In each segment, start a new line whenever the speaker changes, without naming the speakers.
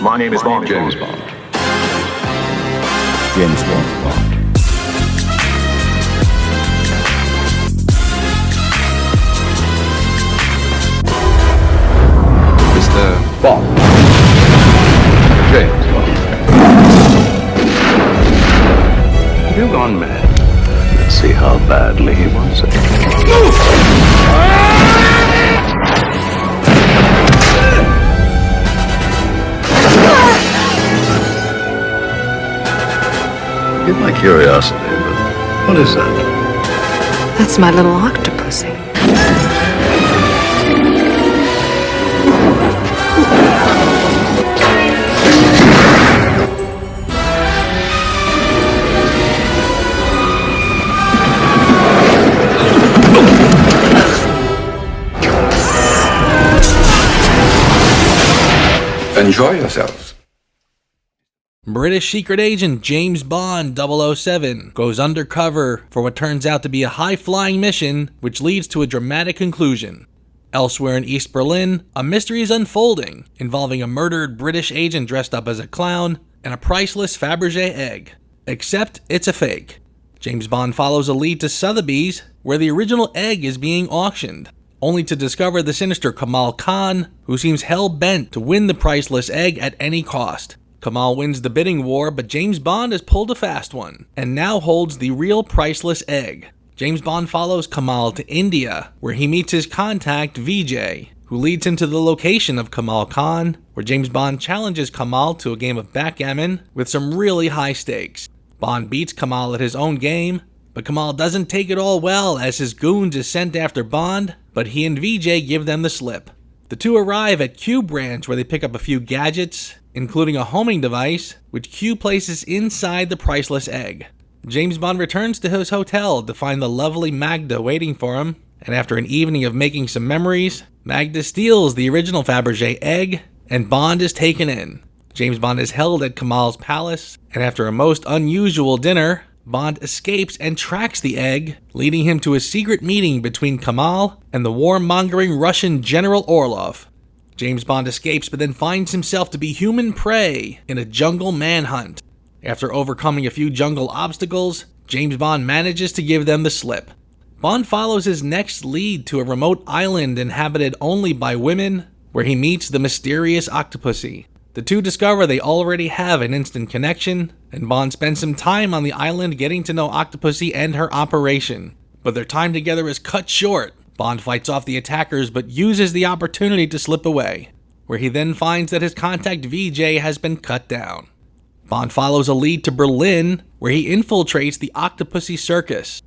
My name is Bond.
James Bond. James Bond. Mr. Bond. James Bond. Have you gone mad? Let's see how badly he wants it. Get my curiosity, but what is that?
That's my little Octopussy.
Enjoy yourselves.
British secret agent James Bond 007 goes undercover for what turns out to be a high-flying mission, which leads to a dramatic conclusion. Elsewhere in East Berlin, a mystery is unfolding, involving a murdered British agent dressed up as a clown and a priceless Fabergé egg. Except it's a fake. James Bond follows a lead to Sotheby's, where the original egg is being auctioned, only to discover the sinister Kamal Khan, who seems hell-bent to win the priceless egg at any cost. Kamal wins the bidding war, but James Bond has pulled a fast one, and now holds the real priceless egg. James Bond follows Kamal to India, where he meets his contact Vijay, who leads him to the location of Kamal Khan, where James Bond challenges Kamal to a game of backgammon with some really high stakes. Bond beats Kamal at his own game, but Kamal doesn't take it all well as his goons is sent after Bond, but he and Vijay give them the slip. The two arrive at Q Branch, where they pick up a few gadgets, including a homing device, which Q places inside the priceless egg. James Bond returns to his hotel to find the lovely Magda waiting for him, and after an evening of making some memories, Magda steals the original Fabergé egg, and Bond is taken in. James Bond is held at Kamal's palace, and after a most unusual dinner, Bond escapes and tracks the egg, leading him to a secret meeting between Kamal and the warmongering Russian General Orlov. James Bond escapes, but then finds himself to be human prey in a jungle manhunt. After overcoming a few jungle obstacles, James Bond manages to give them the slip. Bond follows his next lead to a remote island inhabited only by women, where he meets the mysterious Octopussy. The two discover they already have an instant connection, and Bond spends some time on the island getting to know Octopussy and her operation. But their time together is cut short. Bond fights off the attackers but uses the opportunity to slip away, where he then finds that his contact Vijay has been cut down. Bond follows a lead to Berlin, where he infiltrates the Octopussy circus.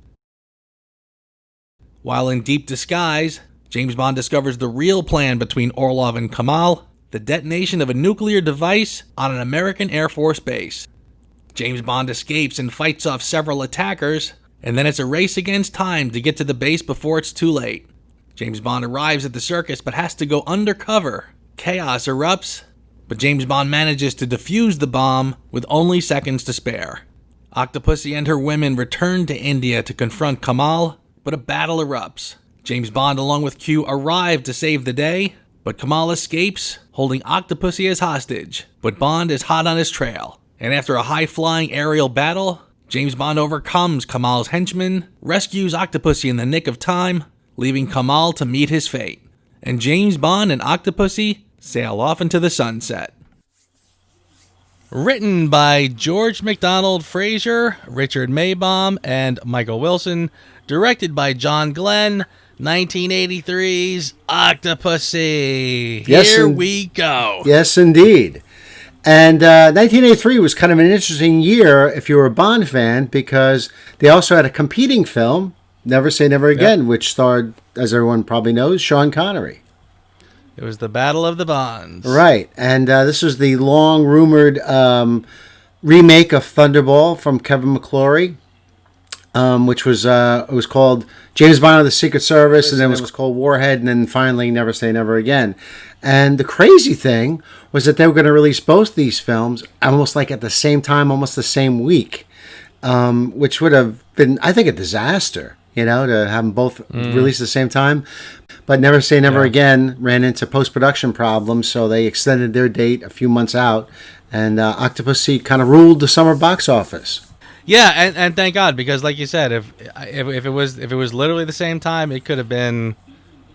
While in deep disguise, James Bond discovers the real plan between Orlov and Kamal, the detonation of a nuclear device on an American Air Force base. James Bond escapes and fights off several attackers, and then it's a race against time to get to the base before it's too late. James Bond arrives at the circus but has to go undercover. Chaos erupts, but James Bond manages to defuse the bomb with only seconds to spare. Octopussy and her women return to India to confront Kamal, but a battle erupts. James Bond along with Q arrive to save the day, but Kamal escapes, holding Octopussy as hostage. But Bond is hot on his trail, and after a high-flying aerial battle, James Bond overcomes Kamal's henchmen, rescues Octopussy in the nick of time, leaving Kamal to meet his fate. And James Bond and Octopussy sail off into the sunset. Written by George MacDonald Fraser, Richard Maybaum, and Michael Wilson. Directed by John Glenn. 1983's Octopussy. Here we go.
Yes, indeed. And 1983 was kind of an interesting year if you were a Bond fan, because they also had a competing film, Never Say Never Again, which starred, as everyone probably knows, Sean Connery.
It was the Battle of the Bonds.
Right. And this was the long-rumored remake of Thunderball from Kevin McClory, which was it was called James Bond of the Secret Service, and then it was called Warhead, and then finally Never Say Never Again. And the crazy thing was that they were going to release both these films almost like at the same time, almost the same week, which would have been, I think, a disaster. to have them both released at the same time. But Never Say Never Again ran into post-production problems, so they extended their date a few months out, and Octopussy kind of ruled the summer box office.
Yeah, and thank God, because like you said, if it was literally the same time, it could have been,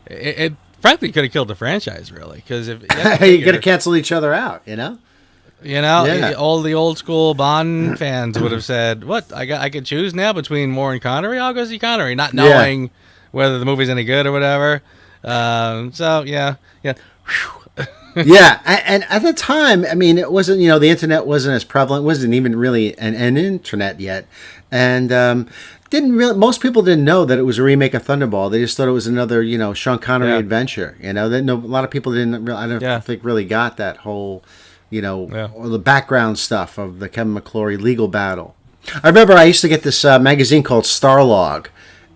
it frankly could have killed the franchise, really, because if
you got to cancel each other out,
all the old school Bond fans would have said, "What? I could choose now between Moore and Connery. I'll go see Connery," not knowing whether the movie's any good or whatever. So yeah.
Yeah, and at the time, I mean, it wasn't, the internet wasn't as prevalent, it wasn't even really an internet yet, and most people didn't know that it was a remake of Thunderball. They just thought it was another, Sean Connery adventure. A lot of people didn't. I don't think really got that whole, or the background stuff of the Kevin McClory legal battle. I remember I used to get this magazine called Starlog.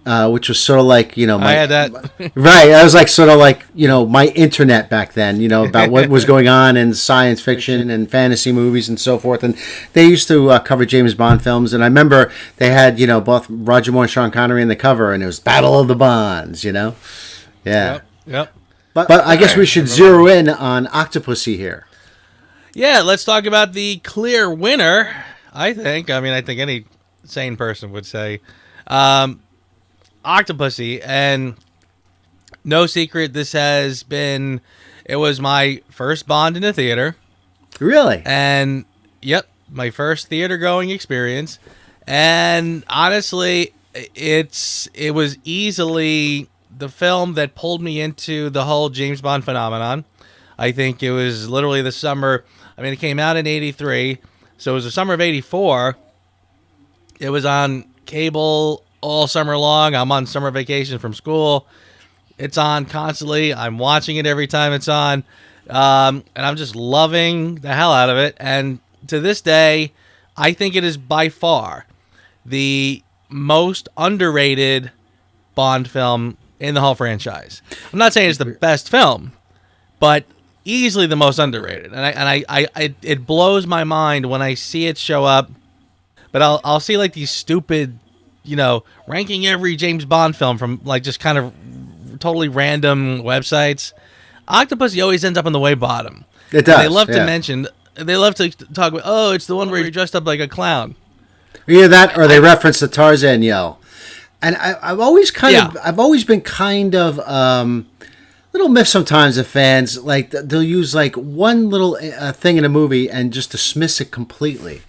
Which was sort of like, I
had that.
Right. I was like, sort of like, my internet back then, about what was going on in science fiction and fantasy movies and so forth. And they used to cover James Bond films. And I remember they had, both Roger Moore and Sean Connery in the cover, and it was Battle of the Bonds, Yeah.
Yep.
But I guess we should zero in on Octopussy here.
Yeah, let's talk about the clear winner, I think. I think any sane person would say. Octopussy, and no secret, it was my first Bond in a theater.
Really?
And yep, my first theater going experience. And honestly, it was easily the film that pulled me into the whole James Bond phenomenon. I think it was literally the summer. It came out in 83, so it was the summer of 84. It was on cable all summer long. I'm on summer vacation from school. It's on constantly. I'm watching it every time it's on. And I'm just loving the hell out of it. And to this day, I think it is by far the most underrated Bond film in the whole franchise. I'm not saying it's the best film, but easily the most underrated. And it blows my mind when I see it show up. But I'll see like these stupid, ranking every James Bond film from like just kind of totally random websites. Octopussy always ends up on the way bottom.
It does.
And they love to talk about, it's the one where you're dressed up like a clown.
Either that or they reference the Tarzan yell. And I've always been kind of little myth sometimes of fans, like they'll use like one little thing in a movie and just dismiss it completely.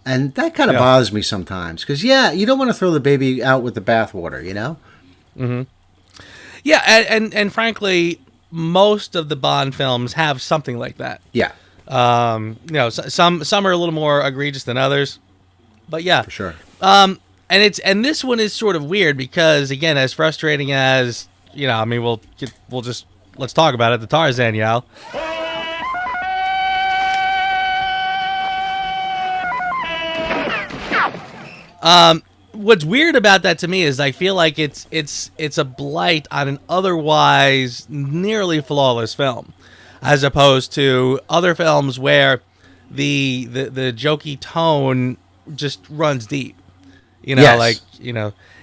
And that kind of bothers me sometimes because, you don't want to throw the baby out with the bathwater,
Mm-hmm. Yeah, and frankly, most of the Bond films have something like that.
Yeah.
Some are a little more egregious than others, but yeah,
for sure.
And this one is sort of weird because, again, as frustrating as let's talk about it. The Tarzan yell. What's weird about that to me is I feel like it's a blight on an otherwise nearly flawless film, as opposed to other films where the jokey tone just runs deep.
Yes.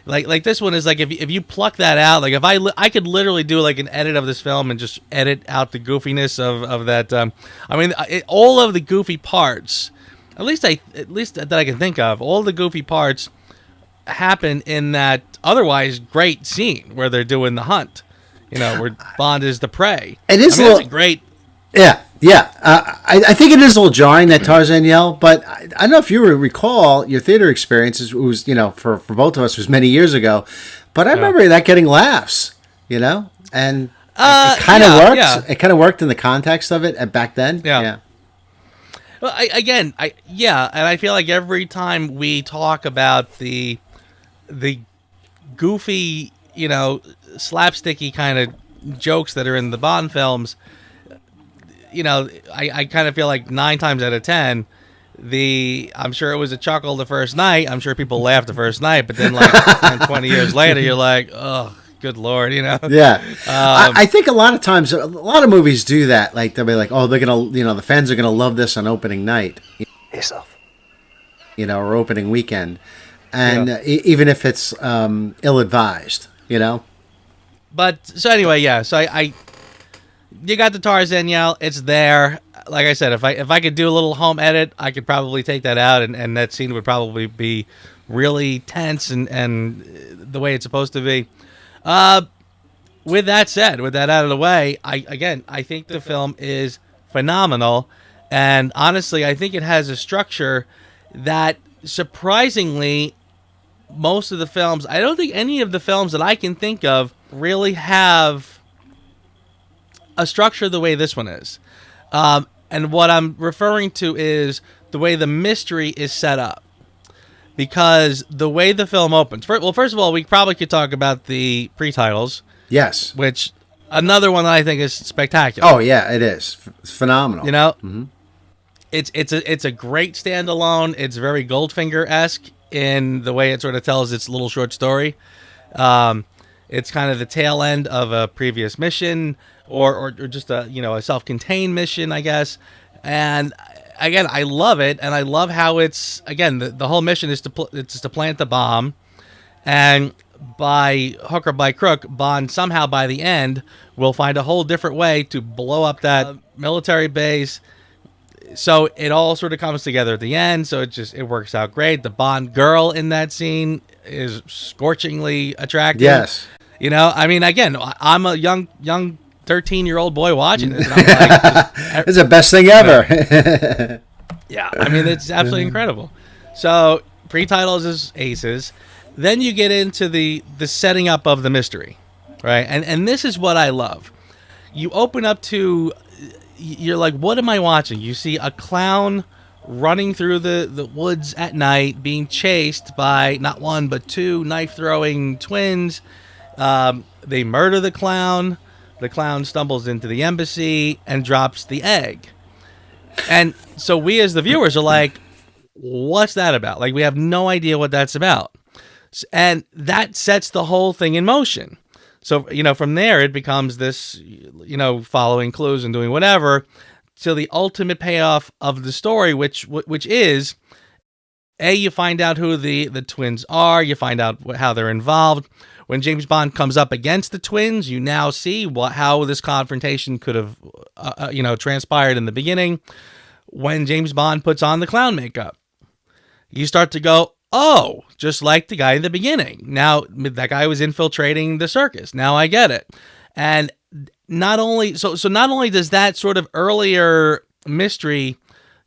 Like this one is like if you pluck that out, like if I could literally do like an edit of this film and just edit out the goofiness of that. All of the goofy parts. At least that I can think of, all the goofy parts happen in that otherwise great scene where they're doing the hunt, where Bond is the prey.
It is
that's a great.
Yeah. I think it is a little jarring, that Tarzan yell, but I don't know if you recall your theater experiences. It was, for both of us, was many years ago, but I remember that getting laughs, and it kind of worked. Yeah. It kind of worked in the context of it back then. Yeah.
Well, and I feel like every time we talk about the goofy, slapsticky kind of jokes that are in the Bond films, I kind of feel like 9 times out of 10, I'm sure it was a chuckle the first night. I'm sure people laughed the first night, but then like 10, 20 years later, you're like, oh, good Lord,
Yeah. I think a lot of times, a lot of movies do that. Like, they'll be like, oh, they're going to, the fans are going to love this on opening night.
Yourself.
Or opening weekend. and even if it's ill-advised, you know.
But so anyway, yeah. So I you got the Tarzan yell. It's there. Like I said, if I could do a little home edit, I could probably take that out, and that scene would probably be really tense and the way it's supposed to be. With that said, with that out of the way, I think the film is phenomenal, and honestly, I think it has a structure that surprisingly, most of the films, I don't think any of the films that I can think of really have a structure the way this one is. And what I'm referring to is the way the mystery is set up. Because the way the film opens... first of all, we probably could talk about the pre-titles.
Yes.
Which, another one that I think is spectacular.
Oh, yeah, it is. It's phenomenal.
You know? Mm-hmm. It's a great standalone. It's very Goldfinger-esque in the way it sort of tells its little short story. It's kind of the tail end of a previous mission... Or just a self-contained mission, I guess. And again, I love it, and I love how it's again the whole mission is to plant the bomb, and by hook or by crook, Bond somehow by the end will find a whole different way to blow up that military base. So it all sort of comes together at the end. So it works out great. The Bond girl in that scene is scorchingly attractive.
Yes.
I mean, again, I'm a young 13-year-old boy watching this. And I'm like,
it's the best thing ever.
Yeah, I mean, it's absolutely incredible. So, pre-titles is aces. Then you get into the setting up of the mystery, right? And this is what I love. You open up to, you're like, what am I watching? You see a clown running through the woods at night, being chased by not one but two knife-throwing twins. They murder the clown. The clown stumbles into the embassy and drops the egg. And so we as the viewers are like, what's that about? Like, we have no idea what that's about. And that sets the whole thing in motion. So, from there, it becomes this, following clues and doing whatever till the ultimate payoff of the story, which is, you find out who the twins are. You find out how they're involved. When James Bond comes up against the twins, you now see how this confrontation could have, transpired in the beginning. When James Bond puts on the clown makeup, you start to go, oh, just like the guy in the beginning. Now, that guy was infiltrating the circus. Now I get it. And not only does that sort of earlier mystery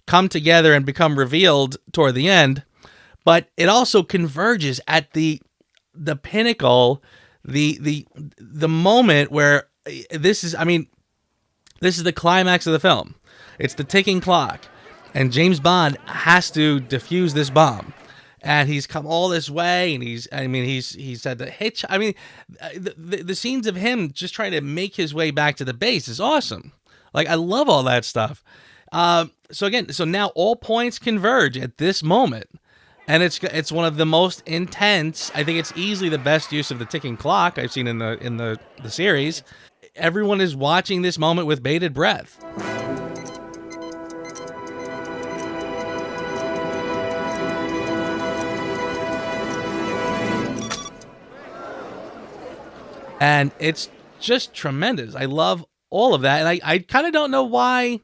come together and become revealed toward the end, but it also converges at the pinnacle, the moment where this is the climax of the film. It's the ticking clock, and James Bond has to defuse this bomb, and he's come all this way, and he's had the hitch. I mean, the scenes of him just trying to make his way back to the base is awesome. Like, I love all that stuff. So now all points converge at this moment. And it's one of the most intense. I think it's easily the best use of the ticking clock I've seen in the series. Everyone is watching this moment with bated breath. And it's just tremendous. I love all of that. And I kind of don't know why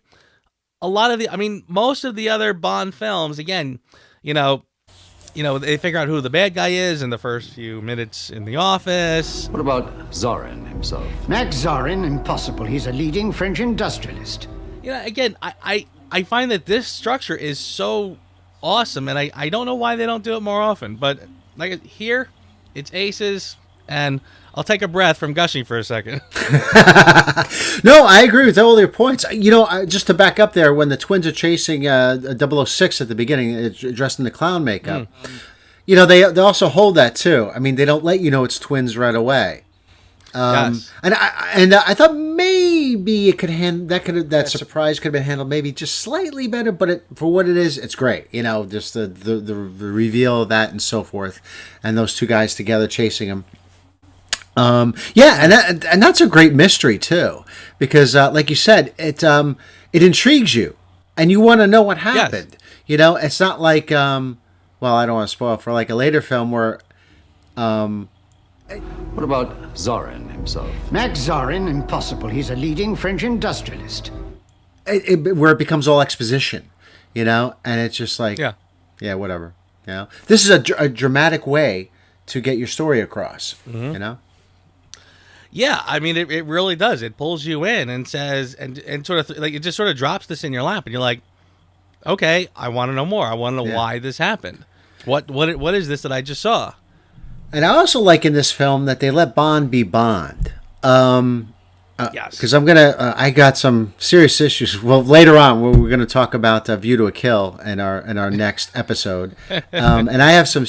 most of the other Bond films, again, they figure out who the bad guy is in the first few minutes in the office.
What about Zorin himself?
Max Zorin, impossible. He's a leading French industrialist.
Again, I find that this structure is so awesome, and I don't know why they don't do it more often. But like here, it's aces, and I'll take a breath from gushing for a second.
No, I agree with all your points. Just to back up there, when the twins are chasing 006 at the beginning, dressed in the clown makeup, they also hold that too. I mean, they don't let you know it's twins right away.
Yes.
And I thought maybe that surprise could have been handled maybe just slightly better, but for what it is, it's great. Just the reveal of that and so forth, and those two guys together chasing him. And that's a great mystery too, because like you said, it intrigues you, and you want to know what happened.
Yes.
It's not like well, I don't want to spoil for like a later film where
What about Zorin himself?
Max Zorin, impossible. He's a leading French industrialist.
where it becomes all exposition, and it's just like, yeah, whatever. This is a dramatic way to get your story across.
Yeah, I mean, it really does. It pulls you in and says, and sort of like it just sort of drops this in your lap, and you're like, okay, I want to know more. I want to know why this happened. What is this that I just saw?
And I also like in this film that they let Bond be Bond.
Yes,
because I got some serious issues. Well, later on, we're gonna talk about View to a Kill in our next episode, and I have some.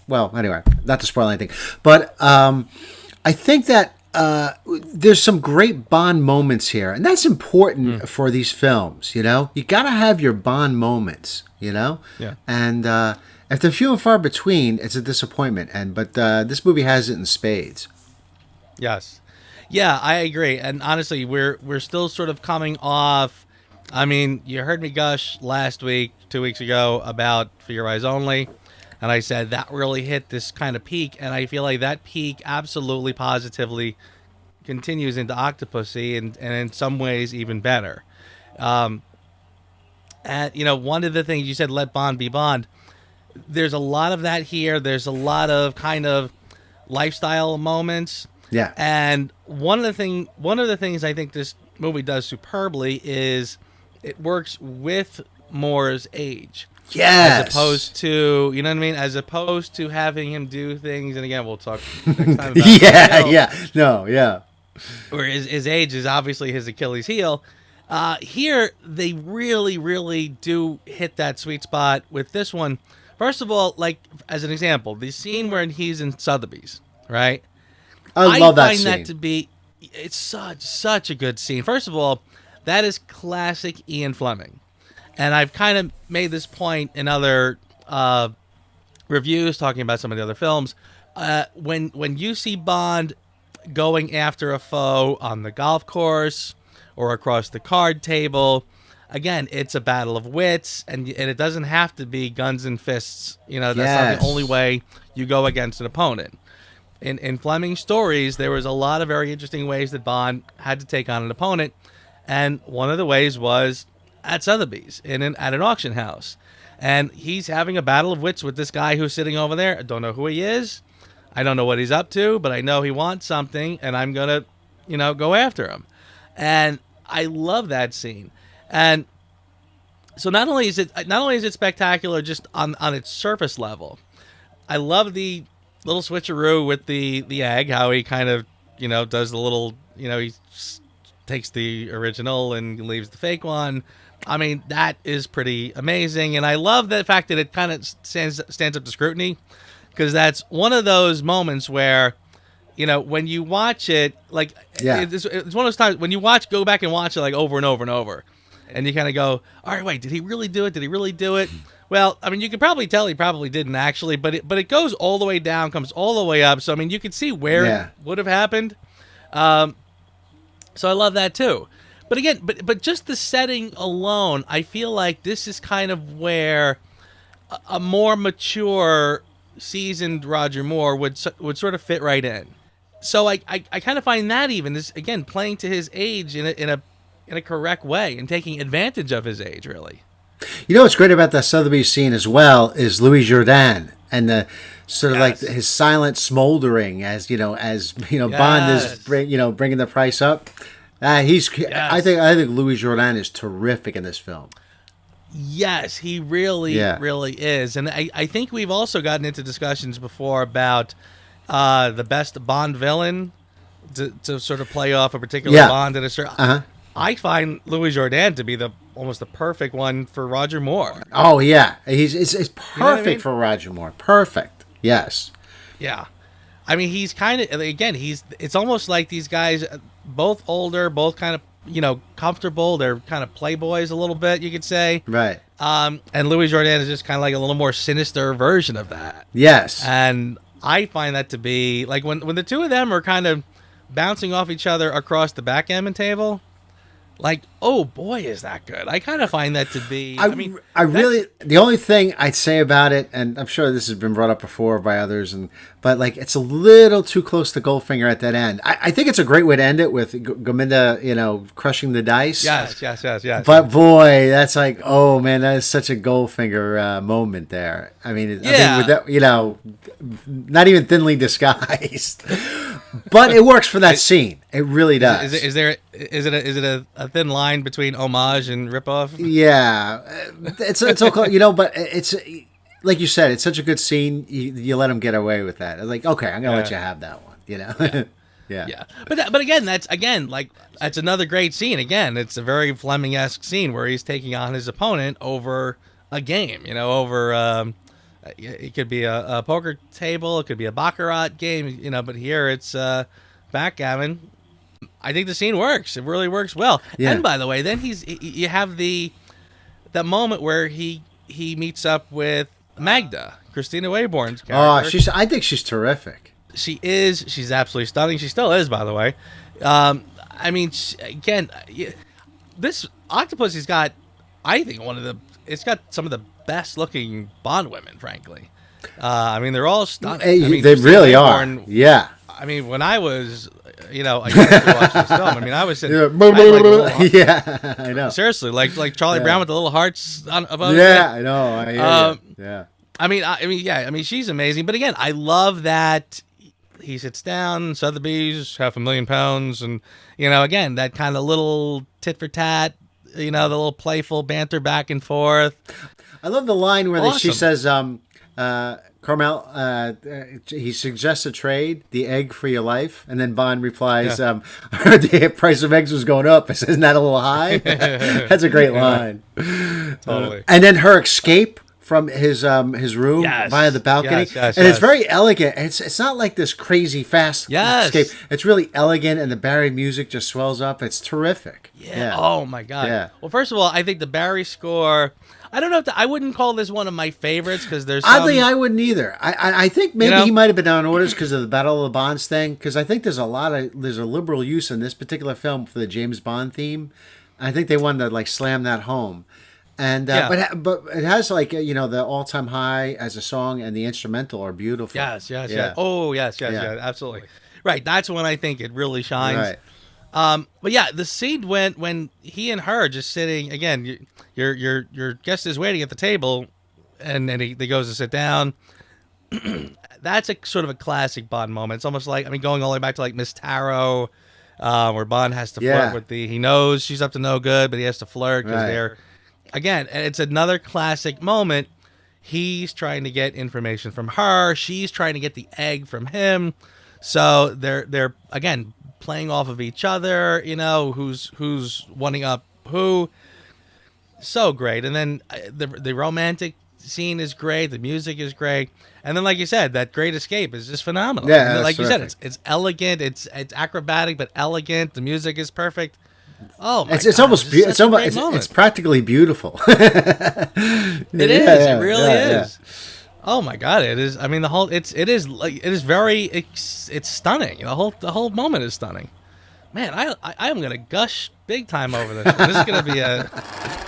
Well, anyway, not to spoil anything, but I think that there's some great Bond moments here, and that's important for these films. You got to have your Bond moments.
Yeah.
And if they're few and far between, it's a disappointment. But this movie has it in spades.
Yes. Yeah, I agree. And honestly, we're still sort of coming off. I mean, you heard me gush last week, 2 weeks ago, about For Your Eyes Only. And I said that really hit this kind of peak. And I feel like that peak absolutely positively continues into Octopussy and in some ways even better. And, one of the things you said, let Bond be Bond. There's a lot of that here. There's a lot of kind of lifestyle moments.
Yeah.
And one of the things I think this movie does superbly is it works with Moore's age.
Yes.
As opposed to, you know what I mean? As opposed to having him do things, and again, we'll talk next time about where his age is obviously his Achilles heel. Here, they really, really do hit that sweet spot with this one. First of all, like, as an example, the scene where he's in Sotheby's, right?
I love that
find
scene.
that to be, it's such a good scene. First of all, that is classic Ian Fleming. And I've kind of made this point in other reviews talking about some of the other films. When you see Bond going after a foe on the golf course or across the card table, again, it's a battle of wits, and it doesn't have to be guns and fists. That's not the only way you go against an opponent. In Fleming's stories, there was a lot of very interesting ways that Bond had to take on an opponent, and one of the ways was at Sotheby's at an auction house. And he's having a battle of wits with this guy who's sitting over there. I don't know who he is. I don't know what he's up to, but I know he wants something, and I'm going to, go after him. And I love that scene. And so not only is it spectacular just on its surface level, I love the little switcheroo with the egg, how he kind of, does the little, he takes the original and leaves the fake one. I mean, that is pretty amazing. And I love the fact that it kind of stands up to scrutiny, because that's one of those moments where, when you watch it, like, it's one of those times when you go back and watch it like over and over and over, and you kind of go, all right, wait, did he really do it? Did he really do it? Well, I mean, you can probably tell he probably didn't actually, but it goes all the way down, comes all the way up. So, I mean, you can see where it would have happened. So I love that too. But again, but just the setting alone, I feel like this is kind of where a more mature, seasoned Roger Moore would sort of fit right in. So I kind of find that even this, again, playing to his age in a correct way and taking advantage of his age, really. What's
great about that Sotheby's scene as well is Louis Jourdan and the sort of like his silent smoldering as Bond is bringing the price up. I think Louis Jourdan is terrific in this film.
Yes, he really is. And I think we've also gotten into discussions before about the best Bond villain to sort of play off a particular Bond in a certain. I find Louis Jourdan to be almost the perfect one for Roger Moore.
Oh yeah, it's perfect for Roger Moore. Perfect. Yes.
Yeah, I mean he's kind of it's almost like these guys, both older, both kind of comfortable. They're kind of playboys a little bit, you could say.
Right.
And Louis Jourdan is just kind of like a little more sinister version of that.
Yes.
And I find that to be like when the two of them are kind of bouncing off each other across the backgammon table. like, oh boy, is that good. I kind of find that to be,
I really, the only thing I'd say about it, and I'm sure this has been brought up before by others, but like it's a little too close to Goldfinger at that end. I think it's a great way to end it with Gominda, crushing the dice.
Yes.
But boy, that's like, oh man, that is such a Goldfinger moment there. I mean, I think with that, not even thinly disguised, but it works for that scene. It really does.
Is it a thin line between homage and ripoff?
Yeah, it's all but it's like you said, it's such a good scene. You let him get away with that. It's like, okay, I'm gonna let you have that one. Yeah.
But again, that's another great scene. Again, it's a very Fleming-esque scene where he's taking on his opponent over a game. It could be a poker table, it could be a baccarat game. But here it's backgammon. I think the scene works. It really works well. Yeah. And by the way, then you have that moment where he meets up with Magda, Christina Wayborn's character.
Oh, I think she's terrific.
She is. She's absolutely stunning. She still is, by the way. This Octopussy's got, I think, it's got some of the best looking Bond women, frankly. They're all stunning.
They really are. Yeah.
When I was, I used to watch this film. I was sitting.
Yeah, I know.
Seriously, like Charlie Brown with the little hearts above.
Yeah, I know. Yeah.
She's amazing. But again, I love that he sits down, Sotheby's, £500,000, and again, that kind of little tit for tat, the little playful banter back and forth.
I love the line where she says, Carmel, he suggests a trade, the egg for your life, and then Bond replies, I heard the price of eggs was going up. I said, isn't that a little high? That's a great line.
Totally.
And then her escape from his room via the balcony, it's very elegant. It's not like this crazy fast escape. It's really elegant, and the Barry music just swells up. It's terrific.
Yeah. Oh my God. Yeah. Well, first of all, I think the Barry score. I don't know I wouldn't call this one of my favorites because there's
oddly I wouldn't either. I think maybe he might have been on orders because of the Battle of the Bonds thing. Because I think there's a liberal use in this particular film for the James Bond theme. I think they wanted to slam that home. And but it has the All Time High as a song and the instrumental are beautiful.
Yes. Oh yes, absolutely. Right, that's when I think it really shines. Right. But yeah, the scene when he and her just sitting again, your guest is waiting at the table, and then he goes to sit down. That's a sort of a classic Bond moment. It's almost like going all the way back to Miss Tarot, where Bond has to flirt with he knows she's up to no good, but he has to flirt because they're. Again, it's another classic moment. He's trying to get information from her. She's trying to get the egg from him. So they're again playing off of each other. Who's wanting up who. So great. And then the romantic scene is great. The music is great. And then, like you said, that great escape is just phenomenal.
Yeah,
like you said, it's elegant. It's acrobatic but elegant. The music is perfect. Oh, my
it's
God,
almost it's practically beautiful.
It is. It really is. Oh my God, it is. It is very. It's stunning. The whole moment is stunning. Man, I am gonna gush big time over this. This is gonna be a.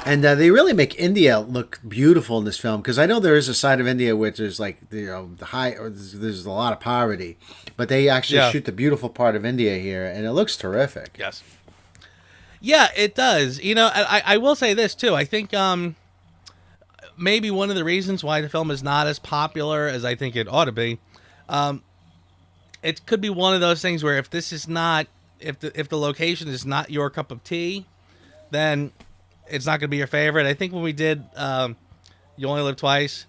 And they really make India look beautiful in this film because I know there is a side of India which is the high, or there's a lot of poverty, but they actually shoot the beautiful part of India here, and it looks terrific.
Yes. Yeah, it does. I will say this too. I think maybe one of the reasons why the film is not as popular as I think it ought to be, it could be one of those things where if the location is not your cup of tea, then it's not going to be your favorite. I think when we did You Only Live Twice,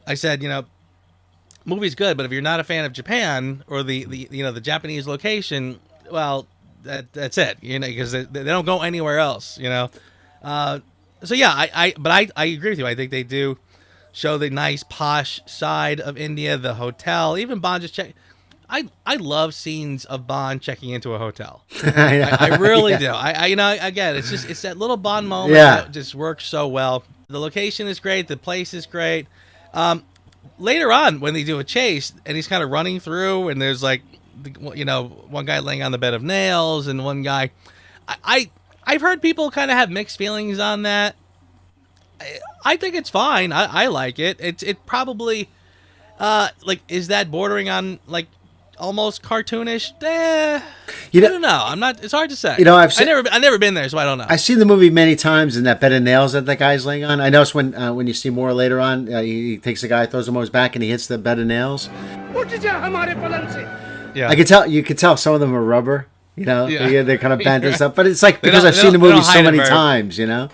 I said, movie's good, but if you're not a fan of Japan or the Japanese location, well, that's it, because they don't go anywhere else, So yeah, I agree with you. I think they do show the nice posh side of India, the hotel, even Bond just check. I love scenes of Bond checking into a hotel. I really do. Again, it's that little Bond moment that just works so well. The location is great. The place is great. Later on, when they do a chase and he's kind of running through, and there's one guy laying on the bed of nails and one guy, I've heard people kind of have mixed feelings on that. I think it's fine. I like it. It probably like, is that bordering on like almost cartoonish? I don't know. I'm not. It's hard to say. I've never been there, so I don't know.
I've seen the movie many times, and that bed of nails that guy's laying on. I noticed when you see more later on, he takes the guy, throws him on his back, and he hits the bed of nails.
Yeah,
I could tell. You could tell some of them are rubber. They're kind of bent and stuff. But it's like because I've seen the movie so many times.
Yeah.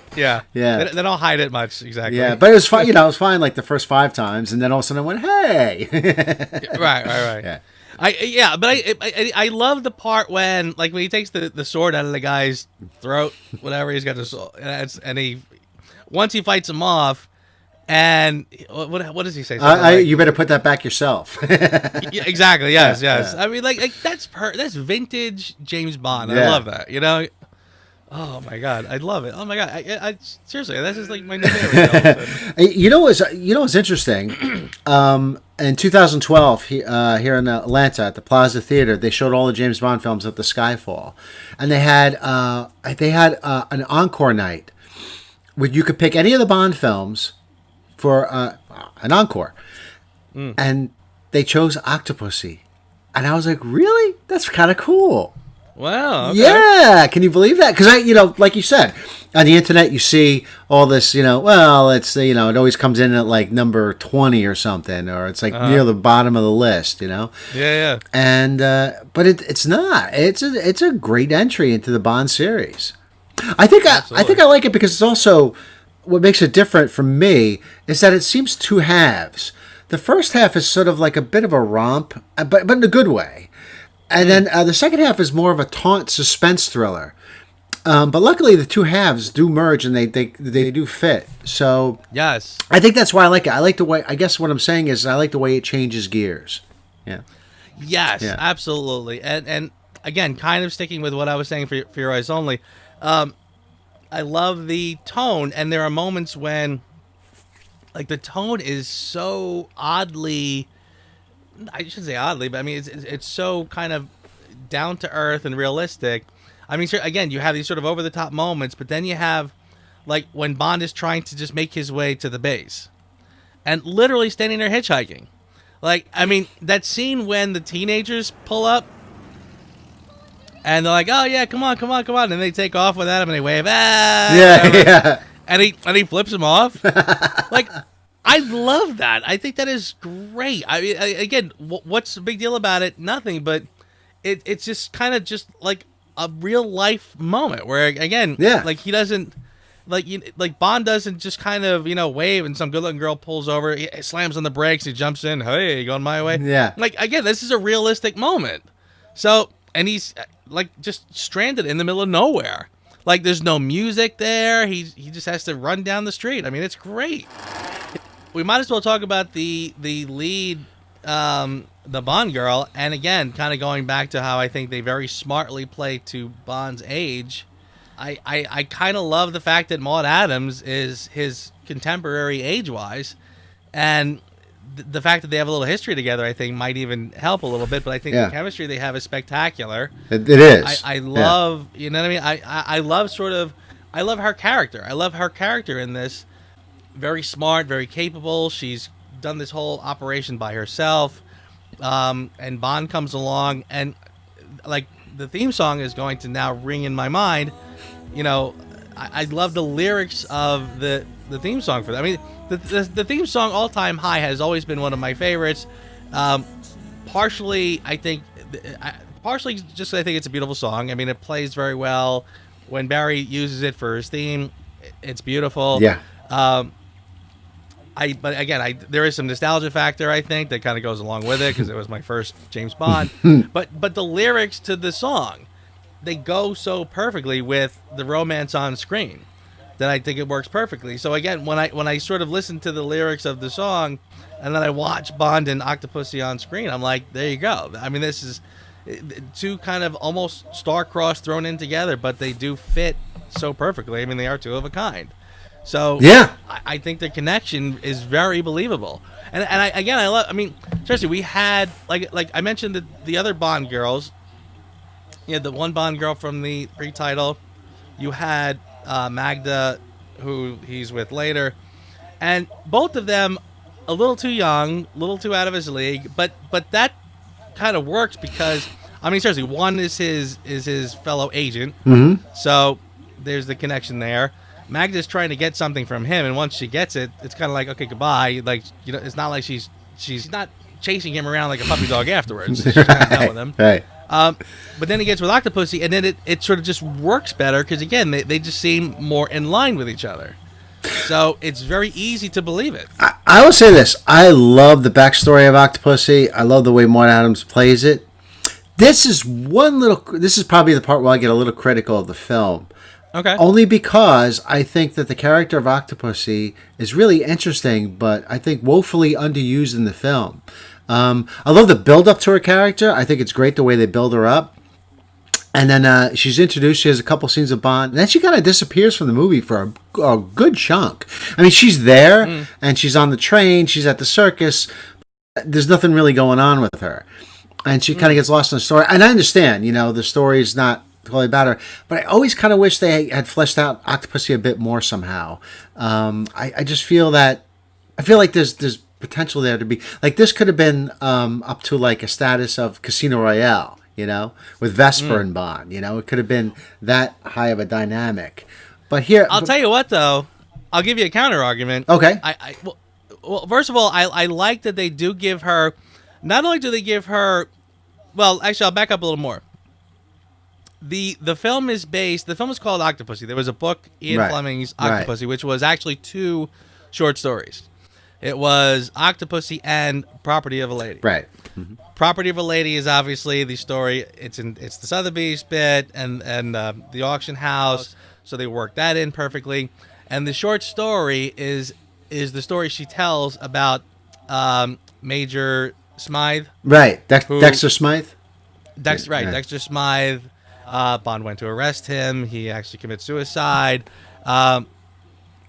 They don't hide it much, exactly.
Yeah, but it was fine. It was fine like the first 5 times, and then all of a sudden I went, "Hey!"
Right.
Yeah.
But I love the part when he takes the sword out of the guy's throat, whatever, he's got the sword, and he once he fights him off, and what does he say?
You better put that back yourself.
Yeah, exactly. Yes.
Yeah.
I mean, that's vintage James Bond.
Yeah.
I love that. Oh my god, I love it. Oh my god, I seriously, that's just like my new favorite.
You know what's interesting? In 2012, here in Atlanta at the Plaza Theater, they showed all the James Bond films at the Skyfall, and they had an encore night where you could pick any of the Bond films for an encore, and they chose Octopussy, and I was like, really? That's kind of cool.
Wow. Okay.
Yeah, can you believe that? Because like you said, on the internet you see all this. Well, it's it always comes in at like number 20 or something, or it's like near the bottom of the list.
Yeah.
And but it's not. It's a great entry into the Bond series. I think I like it because it's also what makes it different from me is that it seems 2 halves. The first half is sort of like a bit of a romp, but in a good way. And then the second half is more of a taunt suspense thriller. But luckily, the 2 halves do merge and they do fit. So
yes,
I think that's why I like it. I like the way. I guess what I'm saying is I like the way it changes gears. Yeah.
Yes,
Yeah.
absolutely. And again, kind of sticking with what I was saying for Your Eyes Only. I love the tone, and there are moments when, the tone is so oddly. I shouldn't say oddly, but I mean it's so kind of down to earth and realistic. I mean, again, you have these sort of over the top moments, but then you have when Bond is trying to just make his way to the base, and literally standing there hitchhiking. I mean, that scene when the teenagers pull up, and they're like, "Oh yeah, come on," and they take off without him, and they wave,
Yeah.
and he flips him off, I love that. I think that is great. I mean, again, what's the big deal about it? Nothing, but it's just kind of just like a real life moment where, again, he doesn't Bond doesn't just kind of wave and some good looking girl pulls over, he slams on the brakes, he jumps in, hey, you going my way?
Yeah.
Again, this is a realistic moment. So, and he's just stranded in the middle of nowhere. There's no music there. He just has to run down the street. I mean, it's great. We might as well talk about the lead, the Bond girl, and again, kind of going back to how I think they very smartly play to Bond's age. I kind of love the fact that Maud Adams is his contemporary age-wise, and the fact that they have a little history together, I think, might even help a little bit. But I think the chemistry they have is spectacular.
It is.
I love, you know what I mean? I love I love her character. I love her character in this. Very smart, very capable. She's done this whole operation by herself. And Bond comes along, and the theme song is going to now ring in my mind. I love the lyrics of the theme song for that. I mean, the theme song All Time High has always been one of my favorites. Partially just I think it's a beautiful song. I mean, it plays very well. When Barry uses it for his theme, it's beautiful.
Yeah.
But again, there is some nostalgia factor, I think, that kind of goes along with it because it was my first James Bond. but the lyrics to the song, they go so perfectly with the romance on screen that I think it works perfectly. So again, when I sort of listen to the lyrics of the song, and then I watch Bond and Octopussy on screen, I'm like, there you go. I mean, this is 2 kind of almost star-crossed thrown in together, but they do fit so perfectly. I mean, they are 2 of a kind. So
yeah,
I think the connection is very believable. And I love. I mean, seriously, we had like I mentioned the other Bond girls. You had the one Bond girl from the pre-title, You had Magda, who he's with later, and both of them a little too young, a little too out of his league. But that kind of works because I mean, seriously, one is his fellow agent, so there's the connection there. Magda's trying to get something from him, and once she gets it, it's kind of like, okay, goodbye. Like, you know, it's not like she's not chasing him around like a puppy dog afterwards. She's kind of done with him.
Right.
But then he gets with Octopussy, and then it sort of just works better because, again, they just seem more in line with each other. So it's very easy to believe it.
I will say this. I love the backstory of Octopussy. I love the way Maud Adams plays it. This is probably the part where I get a little critical of the film.
Okay.
Only because I think that the character of Octopussy is really interesting, but I think woefully underused in the film. I love the build-up to her character. I think it's great the way they build her up. And then she's introduced. She has a couple scenes of Bond. And then she kind of disappears from the movie for a good chunk. I mean, she's there, and she's on the train. She's at the circus. There's nothing really going on with her. And she kind of gets lost in the story. And I understand, the story is not totally about her. But I always kind of wish they had fleshed out Octopussy a bit more somehow. I just feel that... I feel like there's potential there to be... Like, this could have been up to, like, a status of Casino Royale, with Vesper and Bond. It could have been that high of a dynamic. But here...
I'll tell you what, though. I'll give you a counter-argument.
Okay.
Well, first of all, I like that they do give her... Not only do they give her... Well, actually, I'll back up a little more. The film is called Octopussy. There was a book, Ian Fleming's Octopussy, which was actually 2 short stories. It was Octopussy and Property of a Lady.
Right.
Property of a Lady is obviously the story. It's the Sotheby's bit and the auction house, so they worked that in perfectly. And the short story is the story she tells about Major Smythe.
Right. Dexter Smythe.
Dexter Smythe. Bond went to arrest him. He actually commits suicide.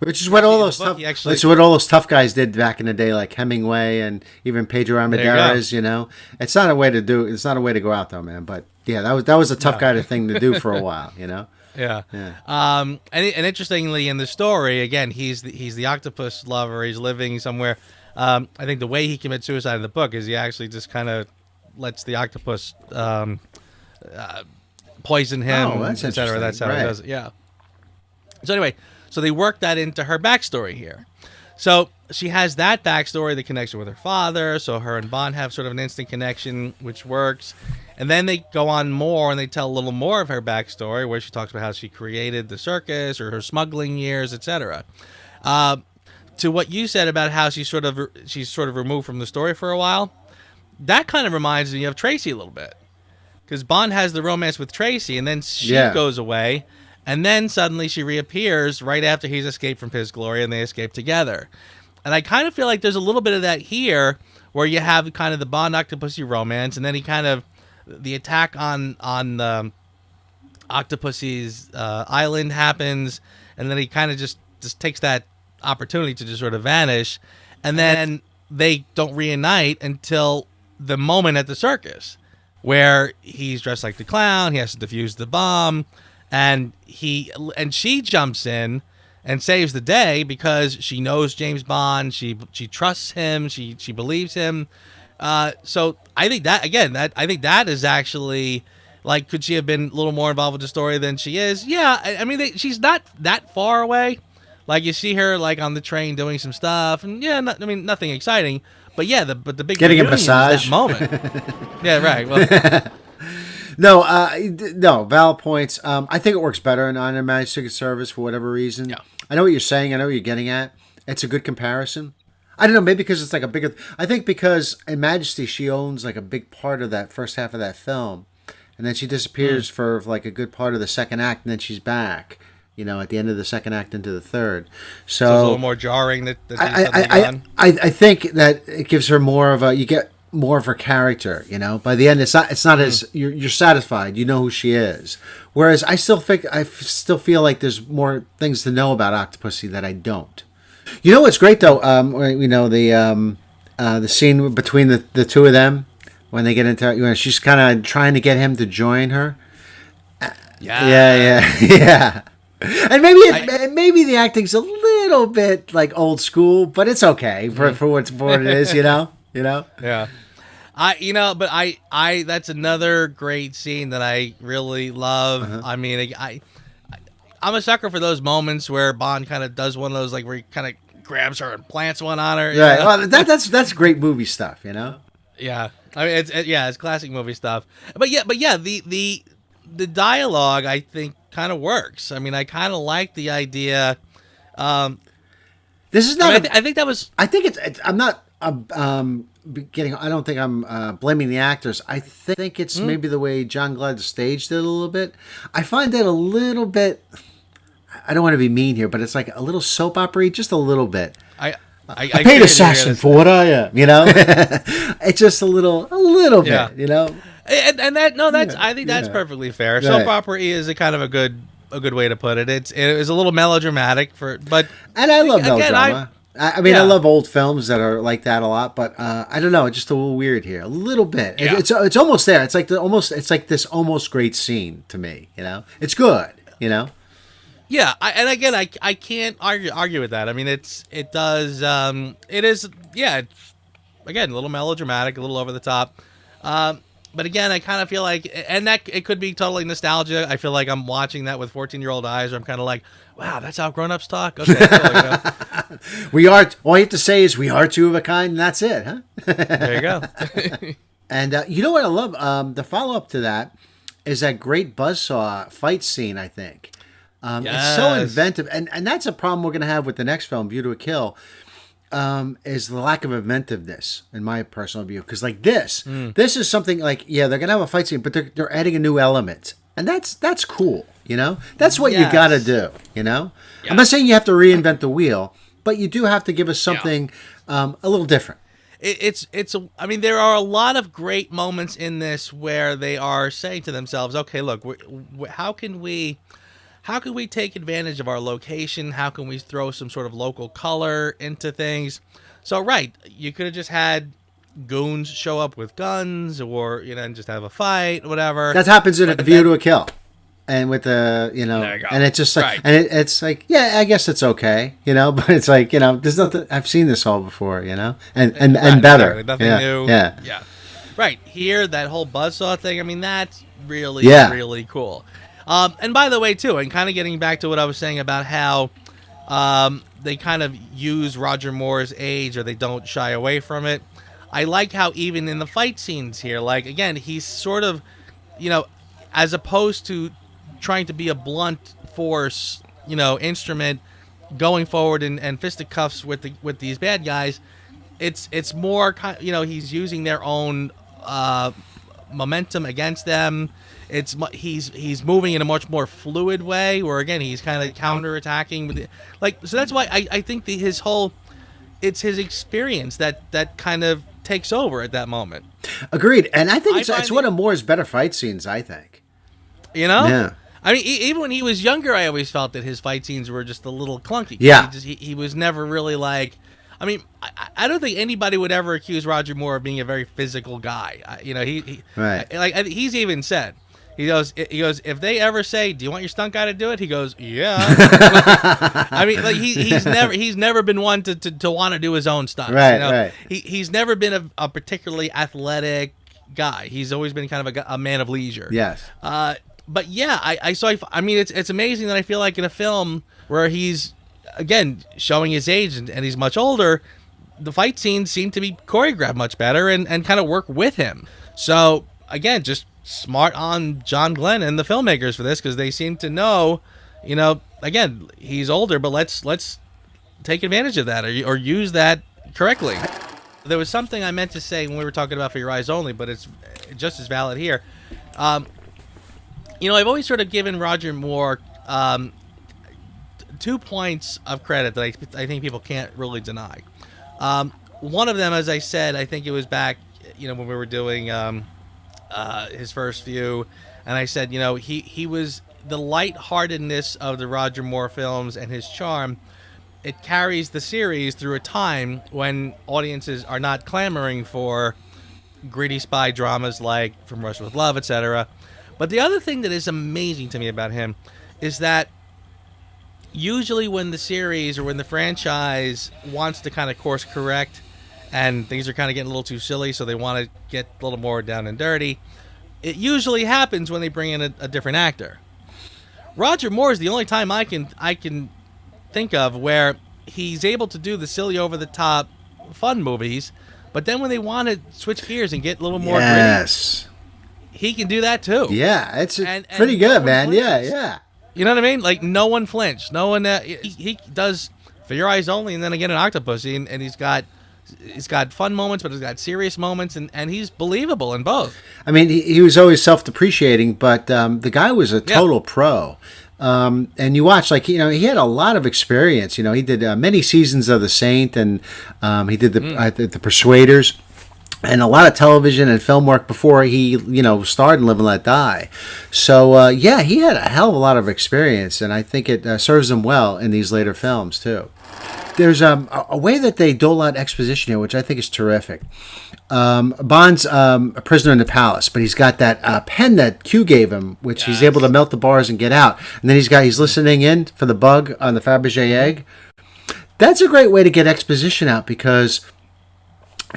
Which is what all those tough guys did back in the day, like Hemingway and even Pedro Armendáriz. It's not a way to do. It's not a way to go out though, man. But yeah, that was a tough guy thing to do for a while.
Yeah. And interestingly, in the story, again, he's the octopus lover. He's living somewhere. I think the way he commits suicide in the book is he actually just kind of lets the octopus poison him, etc. That's how he does it. Yeah. So anyway. So they work that into her backstory here. So she has that backstory, the connection with her father. So her and Bond have sort of an instant connection, which works. And then they go on more and they tell a little more of her backstory, where she talks about how she created the circus or her smuggling years, etc. To what you said about how she's sort of removed from the story for a while, that kind of reminds me of Tracy a little bit, because Bond has the romance with Tracy, and then she goes away. And then suddenly she reappears right after he's escaped from Piz Gloria, and they escape together. And I kind of feel like there's a little bit of that here, where you have kind of the Bond Octopussy romance, and then he kind of the attack on Octopussy's island happens, and then he kind of just takes that opportunity to just sort of vanish, and then they don't reunite until the moment at the circus, where he's dressed like the clown, he has to defuse the bomb. And she jumps in and saves the day because she knows James Bond. She trusts him. She believes him. So I think that is actually, like, could she have been a little more involved with the story than she is? Yeah, I mean, she's not that far away. Like, you see her like on the train doing some stuff, and nothing exciting. But yeah, the big
getting a massage
moment. Yeah, right. Well.
No, valid points. I think it works better in Unmanned Secret Service for whatever reason.
Yeah.
I know what you're saying. I know what you're getting at. It's a good comparison. I don't know, maybe because it's like a bigger... I think because in Majesty, she owns like a big part of that first half of that film. And then she disappears for like a good part of the second act, and then she's back, at the end of the second act into the third. So
it's a little more jarring that
I think that it gives her more of a... You get more of her character, by the end it's not as you're satisfied, you know who she is, whereas I still feel like there's more things to know about Octopussy that I don't. What's great though, the scene between the two of them when they get into, she's kind of trying to get him to join her. Yeah. And maybe the acting's a little bit like old school, but it's okay for what it is, you know.
Yeah. That's another great scene that I really love. I mean, I'm a sucker for those moments where Bond kind of does one of those, like, where he kind of grabs her and plants one on her.
Right. Well, that's great movie stuff, you know.
Yeah. I mean, it's classic movie stuff. But yeah, the dialogue, I think, kind of works. I mean, I kind of like the idea.
This is not.
I think that was.
I think it's. I'm not. Getting. I don't think I'm blaming the actors. I think it's maybe the way John Glenn staged it a little bit. I find it a little bit. I don't want to be mean here, but it's like a little soap opera, just a little bit.
I
paid assassin for what I am, you know. It's just a little bit, you know.
And I think that's perfectly fair. Right. Soap opera is a kind of a good way to put it. It is a little melodramatic and
I love melodrama. I mean, I love old films that are like that a lot, but I don't know, it's just a little weird here, a little bit. Yeah. It's almost there. It's like this almost great scene to me, you know. It's good, you know.
Yeah, I can't argue with that. I mean, it is it's, again, a little melodramatic, a little over the top. But again, I kind of feel like, and that it could be totally nostalgia. I feel like I'm watching that with 14-year-old eyes, where I'm kind of like, wow, that's how grown-ups talk. Okay, cool, you know?
We are. All you have to say is we are two of a kind, and that's it, huh?
There you go.
And you know what I love? The follow-up to that is that great buzzsaw fight scene, I think. Yes. It's so inventive, and that's a problem we're going to have with the next film, View to a Kill, is the lack of inventiveness, in my personal view. Because like this is something like, yeah, they're going to have a fight scene, but they're adding a new element, and that's cool, you know? That's what you got to do, you know? Yeah. I'm not saying you have to reinvent the wheel, but you do have to give us something a little different.
I mean, there are a lot of great moments in this where they are saying to themselves, okay, look, how can we take advantage of our location? How can we throw some sort of local color into things? So, right, you could have just had goons show up with guns, or, you know, and just have a fight, whatever.
That happens in A View to a Kill. And with the, you know, and it's just like, right. And it's like, yeah, I guess it's okay, you know, but it's like, you know, there's nothing, I've seen this all before, you know, and better.
Exactly. Nothing new. Yeah. Right. Here, that whole buzzsaw thing, I mean, that's really, really cool. And by the way, too, and kind of getting back to what I was saying about how they kind of use Roger Moore's age, or they don't shy away from it. I like how even in the fight scenes here, like, again, he's sort of, you know, as opposed to trying to be a blunt force, you know, instrument going forward and fisticuffs with these bad guys, it's more, you know, he's using their own momentum against them. He's moving in a much more fluid way, where again he's kind of counterattacking with so that's why I think it's his experience that kind of takes over at that moment.
Agreed, and I think it's one of Moore's better fight scenes, I think.
You know?
Yeah.
I mean, even when he was younger, I always felt that his fight scenes were just a little clunky.
Yeah.
He was never really like. I mean, I don't think anybody would ever accuse Roger Moore of being a very physical guy. You know,
right.
Like he's even said, he goes, if they ever say, "Do you want your stunt guy to do it?" He goes, "Yeah." I mean, like he's never been one to want to do his own stunts.
Right.
You know?
Right.
He's never been a particularly athletic guy. He's always been kind of a man of leisure.
Yes.
But yeah, I mean, it's amazing that I feel like in a film where he's, again, showing his age and he's much older, the fight scenes seem to be choreographed much better and kind of work with him. So, again, just smart on John Glenn and the filmmakers for this, because they seem to know, you know, again, he's older, but let's take advantage of that or use that correctly. There was something I meant to say when we were talking about For Your Eyes Only, but it's just as valid here. You know, I've always sort of given Roger Moore 2 points of credit that I think people can't really deny. One of them, as I said, I think it was back, you know, when we were doing his first view, and I said, you know, he was the lightheartedness of the Roger Moore films and his charm. It carries the series through a time when audiences are not clamoring for gritty spy dramas like From Russia with Love, etc. But the other thing that is amazing to me about him is that usually when the series or when the franchise wants to kind of course correct and things are kind of getting a little too silly, so they want to get a little more down and dirty, it usually happens when they bring in a different actor. Roger Moore is the only time I can think of where he's able to do the silly, over-the-top fun movies, but then when they want to switch gears and get a little more gritty, he can do that too.
Yeah, it's pretty good, man. Yeah.
You know what I mean? Like, no one flinched. No one. He does For Your Eyes Only, and then again in Octopussy, and he's got fun moments, but he's got serious moments, and he's believable in both.
I mean, he was always self-depreciating, but the guy was a total pro. And you watch, like, he had a lot of experience. He did many seasons of The Saint, and he did the Persuaders, and a lot of television and film work before he, starred in Live and Let Die. So, he had a hell of a lot of experience, and I think it serves him well in these later films, too. There's a way that they dole out exposition here, which I think is terrific. Bond's a prisoner in the palace, but he's got that pen that Q gave him, which he's able to melt the bars and get out. And then he's listening in for the bug on the Fabergé egg. That's a great way to get exposition out, because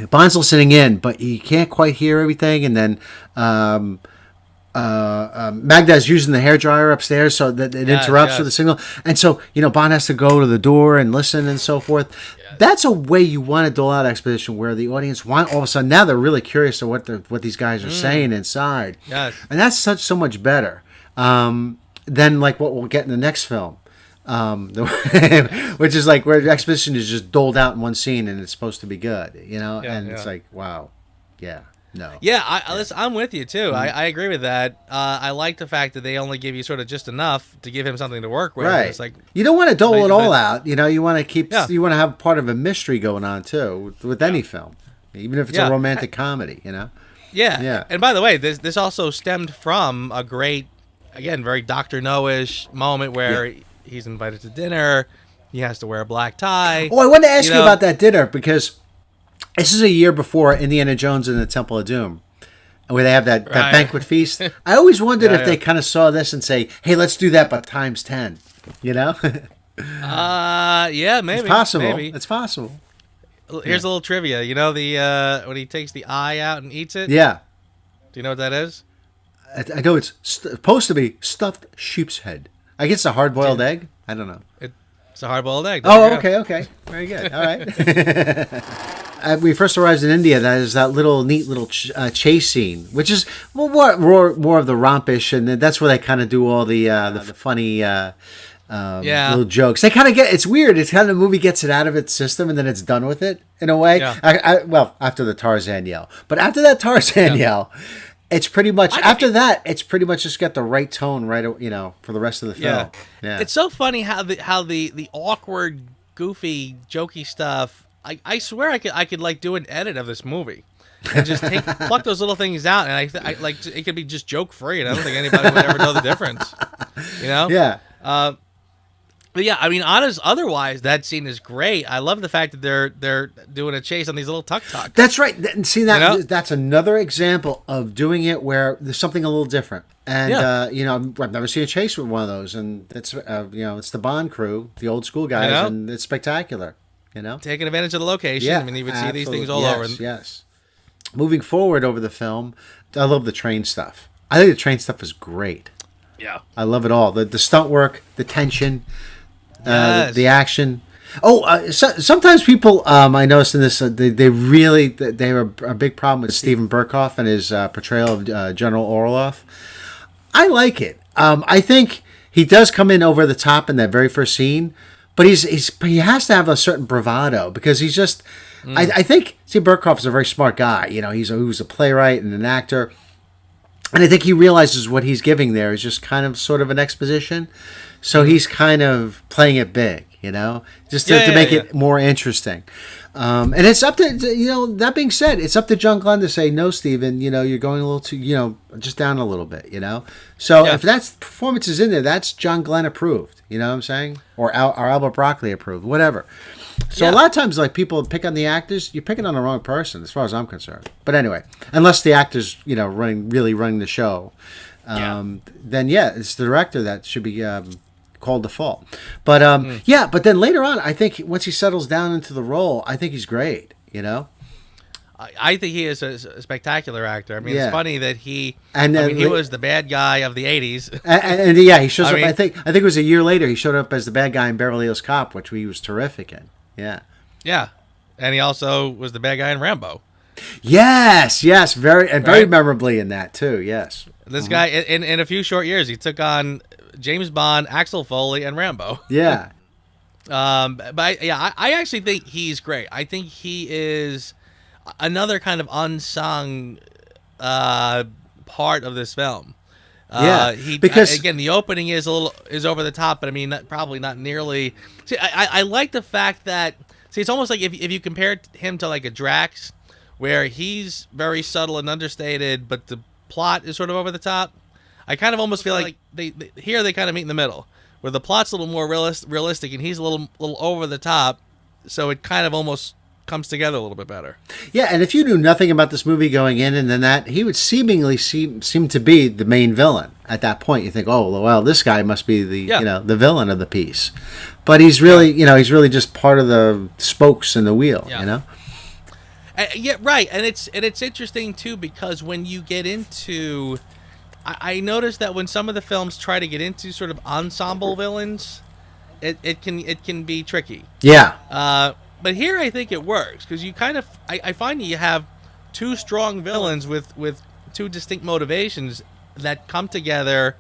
Bond's listening in, but he can't quite hear everything. And then Magda's using the hairdryer upstairs, so that it interrupts with the signal. And so, Bond has to go to the door and listen and so forth. Yes. That's a way you want to dole out exposition, where the audience all of a sudden, now they're really curious to what these guys are saying inside.
Yes.
And that's so much better than like what we'll get in the next film. Which is like where exposition is just doled out in one scene and it's supposed to be good, it's like, wow. Yeah. No.
Yeah, listen, I'm with you too. I agree with that. I like the fact that they only give you sort of just enough to give him something to work with.
Right.
It's like,
you don't want to dole it all out. You want to keep. You want to have part of a mystery going on too with any film, even if it's a romantic comedy. Yeah.
Yeah. And by the way, this also stemmed from a great, again, very Dr. No-ish moment where he's invited to dinner. He has to wear a black tie.
Oh, I wanted to ask you about that dinner, because this is a year before Indiana Jones and the Temple of Doom, where they have that banquet feast. I always wondered if they kind of saw this and say, hey, let's do that, but times 10,
Yeah, maybe.
It's possible.
Maybe.
It's possible.
Here's a little trivia. When he takes the eye out and eats it?
Yeah.
Do you know what that is?
I know it's supposed to be stuffed sheep's head. I guess a hard-boiled egg? I don't know.
It's a hard-boiled egg.
Okay. Very good. All right. We first arrived in India. That is that neat little chase scene, which is more of the rompish, and that's where they kind of do all the funny little jokes. They kind of it's weird. It's kind of the movie gets it out of its system, and then it's done with it in a way. Yeah. Well, after the Tarzan yell, but after that Tarzan yell, it's pretty much it's pretty much just got the right tone, right? For the rest of the film. Yeah.
It's so funny how the awkward, goofy, jokey stuff. I swear I could like do an edit of this movie and just pluck those little things out, and I like it could be just joke free, and I don't think anybody would ever know the difference.
Yeah.
But yeah, I mean, otherwise that scene is great. I love the fact that they're doing a chase on these little tuk-tuks.
That's right. See that that's another example of doing it where there's something a little different. And I've never seen a chase with one of those, and it's it's the Bond crew, the old school guys, and it's spectacular.
Taking advantage of the location.
Yeah,
I mean, you would see these things all over.
Yes. Moving forward over the film, I love the train stuff. I think the train stuff is great.
Yeah.
I love it all. The stunt work, the tension, the action. Sometimes people, I noticed in this, they were a big problem with Steven Berkoff and his portrayal of General Orlov. I like it. I think he does come in over the top in that very first scene, but he has to have a certain bravado, because he's just. I think Steve Berkoff is a very smart guy. He was a playwright and an actor, and I think he realizes what he's giving there is just kind of sort of an exposition. So he's kind of playing it big, just to make it more interesting. And it's up to, that being said, it's up to John Glenn to say, no, Steven, you're going a little too, just down a little bit, So if that performance is in there, that's John Glenn approved, you know what I'm saying? Or Albert Broccoli approved, whatever. So a lot of times, like, people pick on the actors, you're picking on the wrong person, as far as I'm concerned. But anyway, unless the actor's, running the show, then it's the director that should be called Default. But yeah, but then later on, I think once he settles down into the role, I think he's great.
I think he is a spectacular actor. I mean,
Yeah.
it's funny that he
And
was the bad guy of the 80s.
and yeah, he shows up.
mean-
I think it was a year later. He showed up as the bad guy in Beverly Hills Cop, which he was terrific in. Yeah.
Yeah. And he also was the bad guy in Rambo.
Yes, very
Right?
memorably in that too. Yes.
This guy, in a few short years, he took on James Bond, Axel Foley, and Rambo.
Yeah.
But I actually think he's great. I think he is another kind of unsung part of this film.
Yeah,
Because again, the opening is over the top, but I mean, probably not nearly. See, I like the fact that it's almost like if you compare him to like a Drax, where he's very subtle and understated, but the plot is sort of over the top. I kind of almost feel like they kind of meet in the middle, where the plot's a little more realistic and he's a little over the top, so it kind of almost comes together a little bit better.
Yeah, and if you knew nothing about this movie going in, and then that he would seemingly seem to be the main villain at that point. You think, oh well, this guy must be the villain of the piece, but he's really he's really just part of the spokes in the wheel.
Yeah. Yeah, right, and it's interesting too, because when you get into, I noticed that when some of the films try to get into sort of ensemble villains, it can be tricky.
Yeah.
But here I think it works, because you kind of I find you have two strong villains with two distinct motivations that come together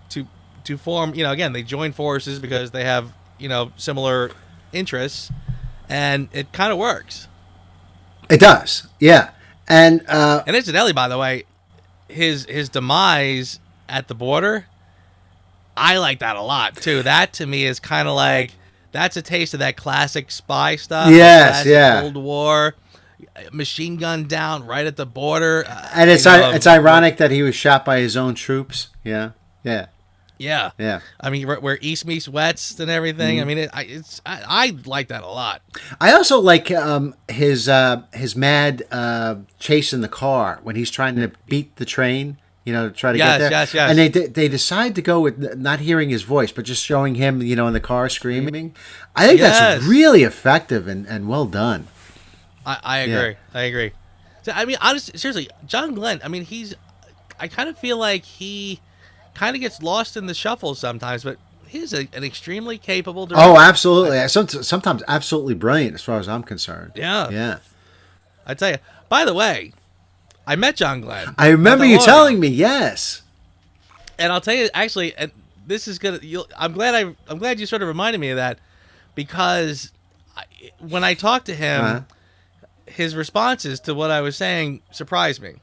to form. Again, they join forces because they have similar interests, and it kind of works.
It does. Yeah. And
incidentally, by the way, his demise at the border, I like that a lot too. That to me is kind of like, that's a taste of that classic spy stuff.
Yes,
classic
yeah.
Cold War, machine gun down right at the border.
And it's ironic that he was shot by his own troops. Yeah. Yeah.
Yeah.
Yeah.
I mean, where East meets West and everything. I mean, I like that a lot.
I also like his mad chase in the car when he's trying to beat the train. To try to get there.
Yes.
And they decide to go with not hearing his voice, but just showing him, in the car screaming. I think that's really effective and well done.
I agree.
Yeah.
I agree. So, I mean, honestly, seriously, John Glenn. I mean, I kind of feel like he kind of gets lost in the shuffle sometimes, but he's an extremely capable director.
Oh, absolutely. Sometimes absolutely brilliant, as far as I'm concerned.
Yeah.
Yeah.
I tell you. By the way, I met John Glenn.
I remember you telling me, yes.
And I'll tell you, actually, and this is gonna. I'm glad you sort of reminded me of that, because when I talked to him, his responses to what I was saying surprised me,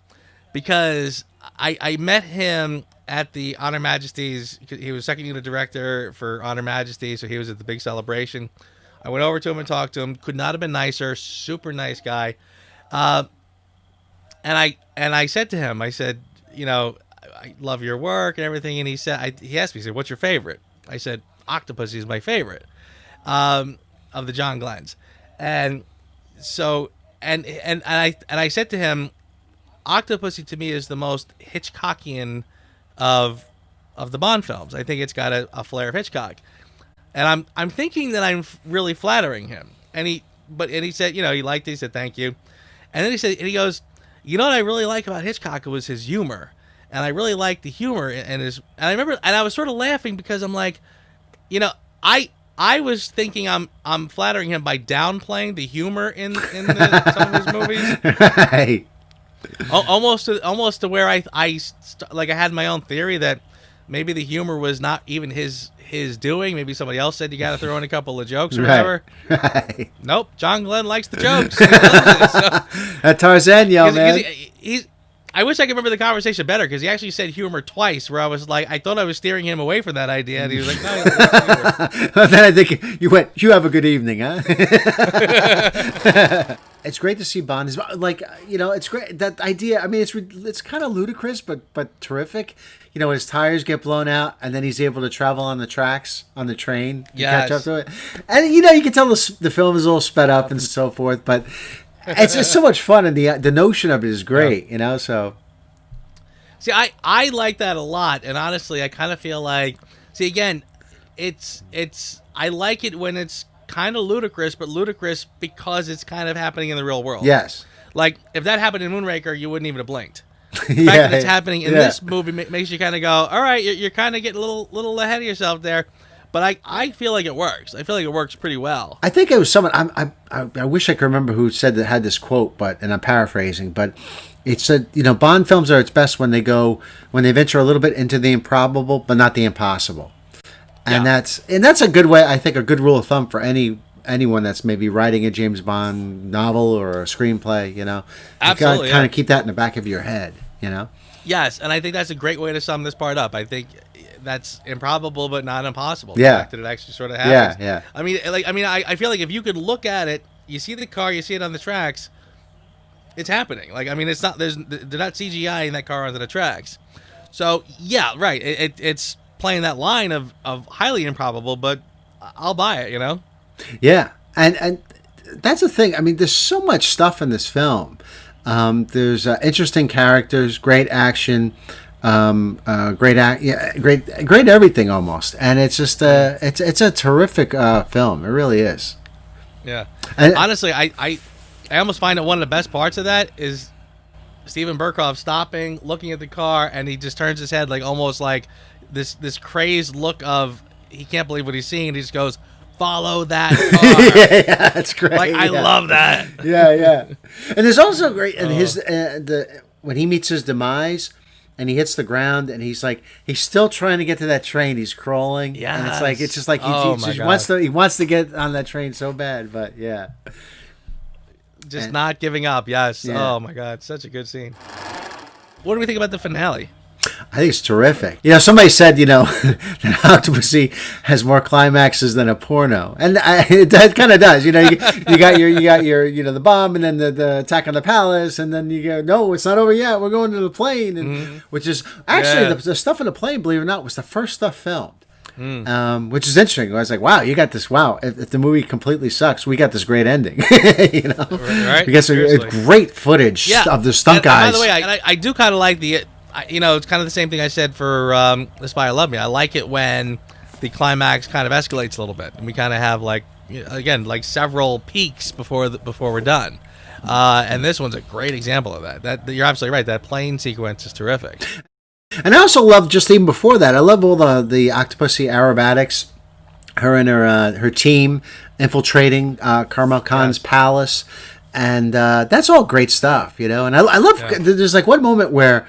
because I met him at the Honor Majesties. He was second unit director for Honor Majesties, so he was at the big celebration. I went over to him and talked to him. Could not have been nicer. Super nice guy. And I said to him, I said, I love your work and everything. And he said, he asked me, he said, what's your favorite? I said, Octopussy is my favorite of the John Glenns. And so, and I said to him, Octopussy to me is the most Hitchcockian of the Bond films. I think it's got a flair of Hitchcock. And I'm thinking that I'm really flattering him. And he said, he liked it. He said, thank you. And then he goes, what I really like about Hitchcock was his humor. And I really like the humor and I remember, and I was sort of laughing because I'm like, I was thinking I'm flattering him by downplaying the humor in some of his movies.
Right.
Almost to where I had my own theory that maybe the humor was not even his doing. Maybe somebody else said you got to throw in a couple of jokes or whatever.
Right.
Nope. John Glenn likes the jokes. He loves it, so.
That Tarzan yell, man.
I wish I could remember the conversation better, because he actually said humor twice, where I was like, I thought I was steering him away from that idea, and he was like, no, he likes humor.
Then I think you went, you have a good evening, huh? It's great to see Bond. It's great. That idea, I mean, it's kind of ludicrous, but terrific. His tires get blown out, and then he's able to travel on the tracks, on the train, to catch up to it. And, you can tell the film is a little sped up and so forth, but it's just so much fun, and the notion of it is great, so.
See, I like that a lot, and honestly, I kind of feel like, again, I like it when it's kind of ludicrous, but ludicrous because it's kind of happening in the real world.
Yes.
Like, if that happened in Moonraker, you wouldn't even have blinked. The fact that it's happening in this movie makes you kind of go, all right, you're kind of getting a little ahead of yourself there. But I feel like it works. I feel like it works pretty well.
I think it was someone, I wish I could remember who said that, had this quote, and I'm paraphrasing, but it said, Bond films are its best when they venture a little bit into the improbable, but not the impossible. And that's a good way, I think, a good rule of thumb for anyone that's maybe writing a James Bond novel or a screenplay,
Absolutely.
You kind of keep that in the back of your head,
Yes, and I think that's a great way to sum this part up. I think that's improbable, but not impossible.
Yeah.
The fact that it actually sort of happens.
Yeah.
I feel like if you could look at it, you see the car, you see it on the tracks, it's happening. It's not, they're not CGI in that car onto the tracks. So yeah, right. It's playing that line of highly improbable, but I'll buy it,
Yeah, and that's the thing. There's so much stuff in this film. There's interesting characters, great action, great everything almost, and it's just it's a terrific film. It really is.
Yeah,
and
honestly, I almost find that one of the best parts of that is Steven Berkoff stopping, looking at the car, and he just turns his head almost like this crazed look of he can't believe what he's seeing. And he just goes, "Follow that car."
yeah, that's great.
I love that.
yeah. And there's also great, and his when he meets his demise, and he hits the ground, and he's still trying to get to that train. He's crawling, and it's just like he wants to get on that train so bad, but yeah,
not giving up. Yes.
Yeah.
Oh my God, such a good scene. What do we think about the finale?
I think it's terrific. Somebody said, that Octopussy has more climaxes than a porno, and it kind of does. You got your the bomb, and then the attack on the palace, and then you go, no, it's not over yet. We're going to the plane, and which is actually the stuff in the plane. Believe it or not, was the first stuff filmed. Which is interesting. I was like, wow, you got this. Wow, if the movie completely sucks, we got this great ending.
Right?
We got some great footage of the stunt guys.
And by the way, I do kind of like it's kind of the same thing I said for The Spy Who Loved Me. I like it when the climax kind of escalates a little bit, and we kind of have several peaks before we're done. And this one's a great example of that. That you're absolutely right. That plane sequence is terrific.
And I also love, just even before that, I love all the Octopussy aerobatics, her and her team infiltrating Karmal Khan's palace, and that's all great stuff, And I love there's one moment where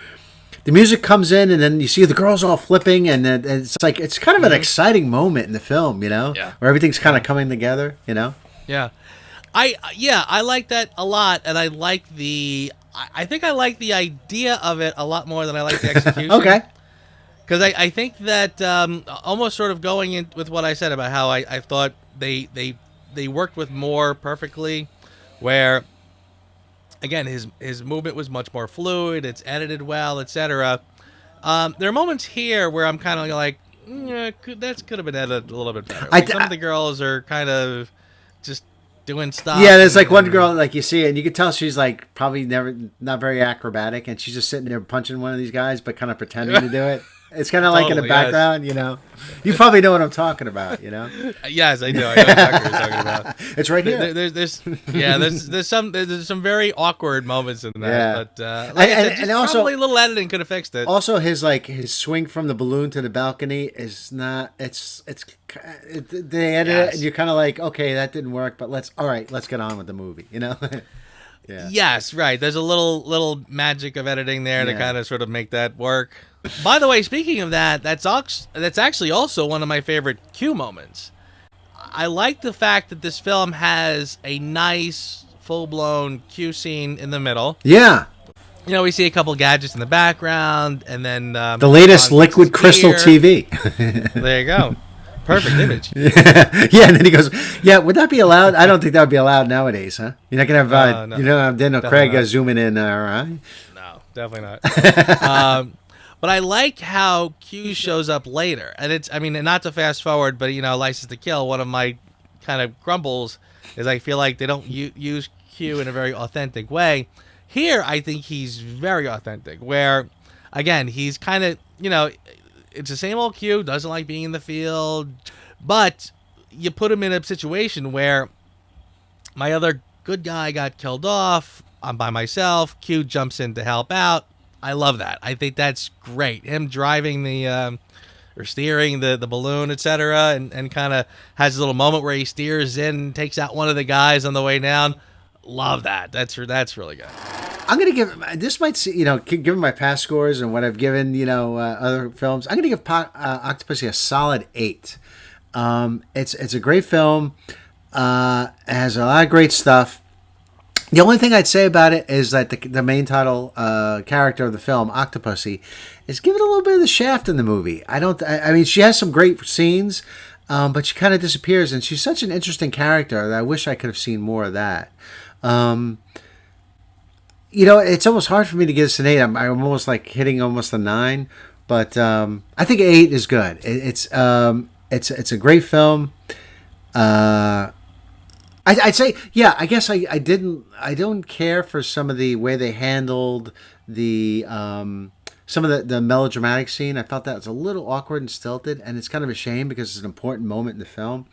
the music comes in, and then you see the girls all flipping, and it's kind of an exciting moment in the film, where everything's kind of coming together,
Yeah, I like that a lot, and I think I like the idea of it a lot more than I like the execution.
Okay.
Because I think that almost sort of going in with what I said about how I thought they worked with more perfectly, where again his movement was much more fluid, it's edited well, etc. There are moments here where I'm kind of like, that could have been edited a little bit better. Some of the girls are kind of just doing stuff.
Yeah, there's one girl, you see it, and you can tell she's probably not very acrobatic, and she's just sitting there punching one of these guys, but kind of pretending to do it. It's kind of in the background, You probably know what I'm talking about,
Yes, I do. I know exactly what you're talking about.
It's right here.
There's some very awkward moments in that.
Yeah.
But
and also,
probably a little editing could have fixed it.
Also, his swing from the balloon to the balcony is not. They edit it, and you're kind of okay, that didn't work, but let's get on with the movie, Yeah.
Yes, right. There's a little magic of editing there to kind of sort of make that work. By the way, speaking of that, that's actually also one of my favorite Q moments. I like the fact that this film has a nice, full-blown Q scene in the middle.
Yeah.
We see a couple gadgets in the background, and then
the latest liquid crystal TV.
There you go. Perfect image.
Yeah, and then he goes, "Yeah, would that be allowed? I don't think that would be allowed nowadays, huh? You're not gonna have, Daniel Craig zooming in, right?
No, definitely not. But I like how Q shows up later, and not to fast forward, but License to Kill. One of my kind of grumbles is I feel like they don't use Q in a very authentic way. Here, I think he's very authentic. Where, again, he's kind of it's the same old Q, doesn't like being in the field, but you put him in a situation where my other good guy got killed off. I'm by myself. Q jumps in to help out. I love that. I think that's great. Him driving or steering the balloon, etc., and kind of has a little moment where he steers in and takes out one of the guys on the way down. Love that. That's really good.
I'm gonna give this might see, given my past scores and what I've given other films, I'm gonna give Octopussy a solid 8. It's a great film. It has a lot of great stuff. The only thing I'd say about it is that the main title character of the film, Octopussy, is given a little bit of the shaft in the movie. I mean, she has some great scenes, but she kind of disappears, and she's such an interesting character that I wish I could have seen more of that. It's almost hard for me to give this an 8. I'm almost like hitting almost a 9, but I think 8 is good. It's a great film. I'd say, yeah. I guess I don't care for some of the way they handled the some of the melodramatic scene. I felt that was a little awkward and stilted, and it's kind of a shame because it's an important moment in the film.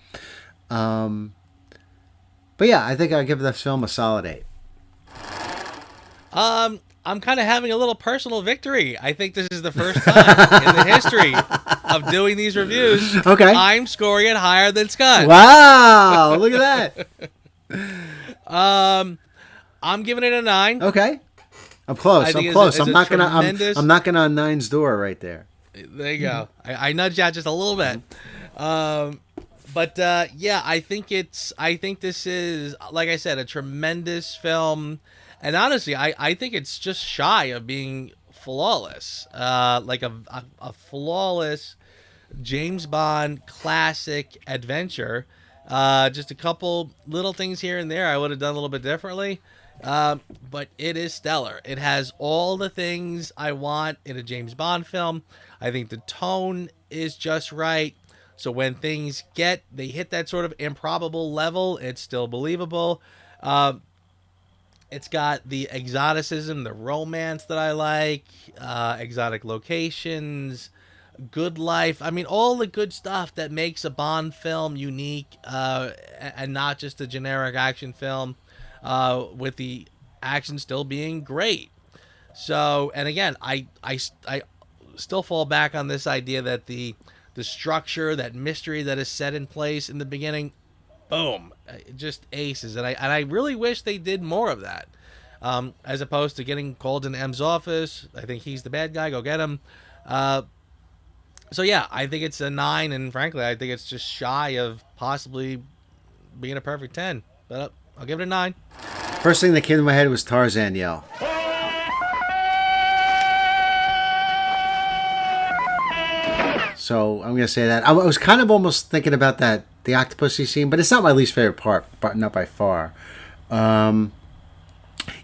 But yeah, I think I'll give this film a solid 8.
I'm kind of having a little personal victory. I think this is the first time in the history of doing these reviews.
Okay.
I'm scoring it higher than Scott.
Wow, look at
that. I'm giving it a 9.
Okay. I'm close. I'm close. I'm knocking on 9's door right there.
There you go. I nudged out just a little bit. But yeah, I think this is, like I said, a tremendous film. And honestly, I think it's just shy of being flawless. Like a flawless James Bond classic adventure. Just a couple little things here and there I would have done a little bit differently. But it is stellar. It has all the things I want in a James Bond film. I think the tone is just right. So when things they hit that sort of improbable level, it's still believable. It's got the exoticism, the romance that I like, exotic locations, good life. I mean, all the good stuff that makes a Bond film unique, and not just a generic action film, with the action still being great. So, and again, I still fall back on this idea that the structure, that mystery that is set in place in the beginning, boom, just aces. And I really wish they did more of that, as opposed to getting called into M's office. I think he's the bad guy. Go get him. So yeah, I think it's a 9, and frankly, I think it's just shy of possibly being a perfect 10. But I'll give it a 9.
First thing that came to my head was Tarzan yell. So I'm gonna say that. I was kind of almost thinking about the Octopussy scene, but it's not my least favorite part, but not by far. Yeah,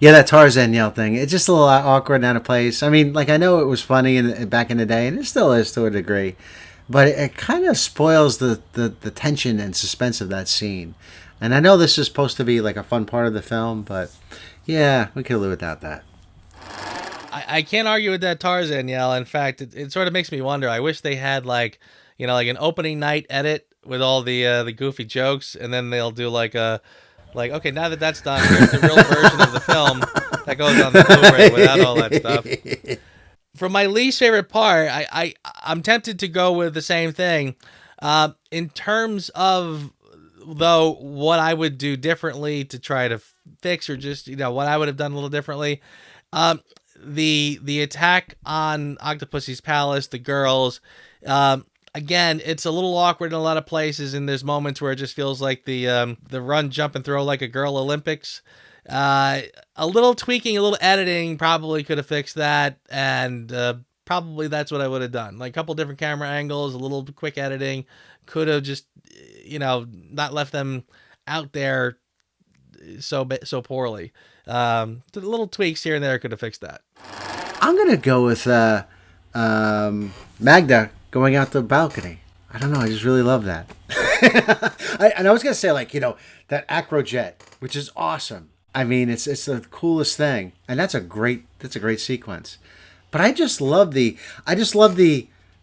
that Tarzan yell thing. It's just a little awkward and out of place. I mean, like, I know it was funny back in the day, and it still is to a degree, but it kind of spoils the tension and suspense of that scene. And I know this is supposed to be like a fun part of the film, but yeah, we could live without that.
I can't argue with that Tarzan yell. In fact, it sort of makes me wonder. I wish they had like an opening night edit with all the goofy jokes, and then they'll do okay, now that that's done, here's the real version of the film that goes on the Blu-ray without all that stuff. For my least favorite part, I'm tempted to go with the same thing. In terms of, though, what I would do differently to try to fix, or just what I would have done a little differently. The attack on Octopussy's palace, the girls, again, it's a little awkward in a lot of places, and there's moments where it just feels like the run, jump, and throw like a girl Olympics. A little tweaking, a little editing probably could have fixed that, and probably that's what I would have done. Like a couple different camera angles, a little quick editing could have just, not left them out there so poorly. The little tweaks here and there could have fixed that.
I'm gonna go with Magda going out the balcony. I don't know. I just really love that. And I was gonna say, that acrojet, which is awesome. I mean, it's the coolest thing, and that's a great sequence. But I just love the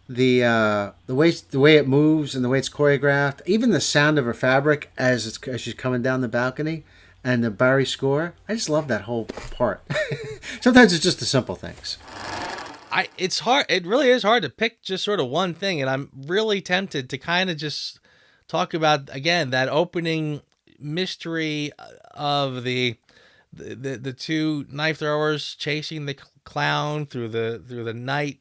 the way it moves and the way it's choreographed, even the sound of her fabric as she's coming down the balcony, and the Barry score. I just love that whole part. Sometimes it's just the simple things.
It's hard. It really is hard to pick just sort of one thing, and I'm really tempted to kind of just talk about again that opening mystery of the two knife throwers chasing the clown through the night.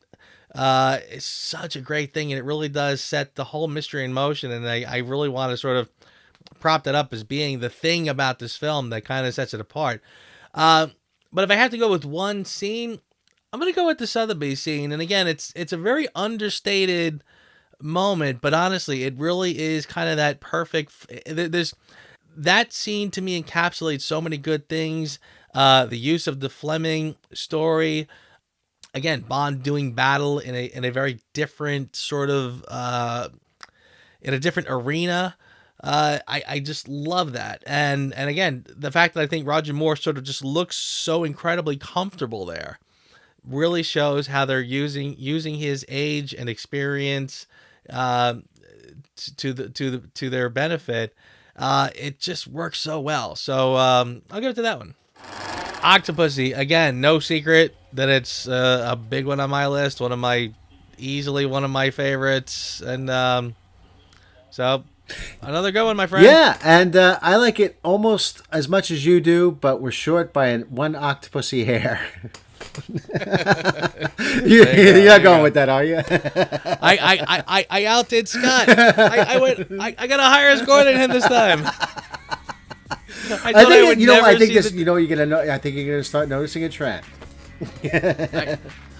It's such a great thing, and it really does set the whole mystery in motion. And I really want to sort of prop that up as being the thing about this film that kind of sets it apart. But if I have to go with one scene, I'm going to go with the Sotheby's scene. And again, it's a very understated moment, but honestly, it really is kind of that perfect. That scene to me encapsulates so many good things. The use of the Fleming story. Again, Bond doing battle in a very different sort of in a different arena. I just love that, and again, the fact that I think Roger Moore sort of just looks so incredibly comfortable there really shows how they're using his age and experience to their benefit. It just works so well. So I'll give it to that one. Octopussy, again, no secret that it's a big one on my list, easily one of my favorites, and so another good one, my friend.
Yeah, and I like it almost as much as you do, but we're short by one Octopussy hair. You're not going with that, are you?
I outdid Scott. I got a higher score than him this time. I think
you're gonna start noticing a trend.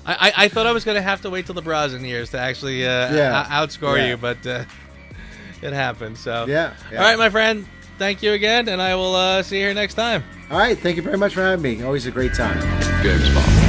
I thought I was gonna have to wait till the Brosnan years to actually outscore you, but it happened. So
yeah.
All right, my friend. Thank you again, and I will see you here next time.
All right. Thank you very much for having me. Always a great time.
James Bond.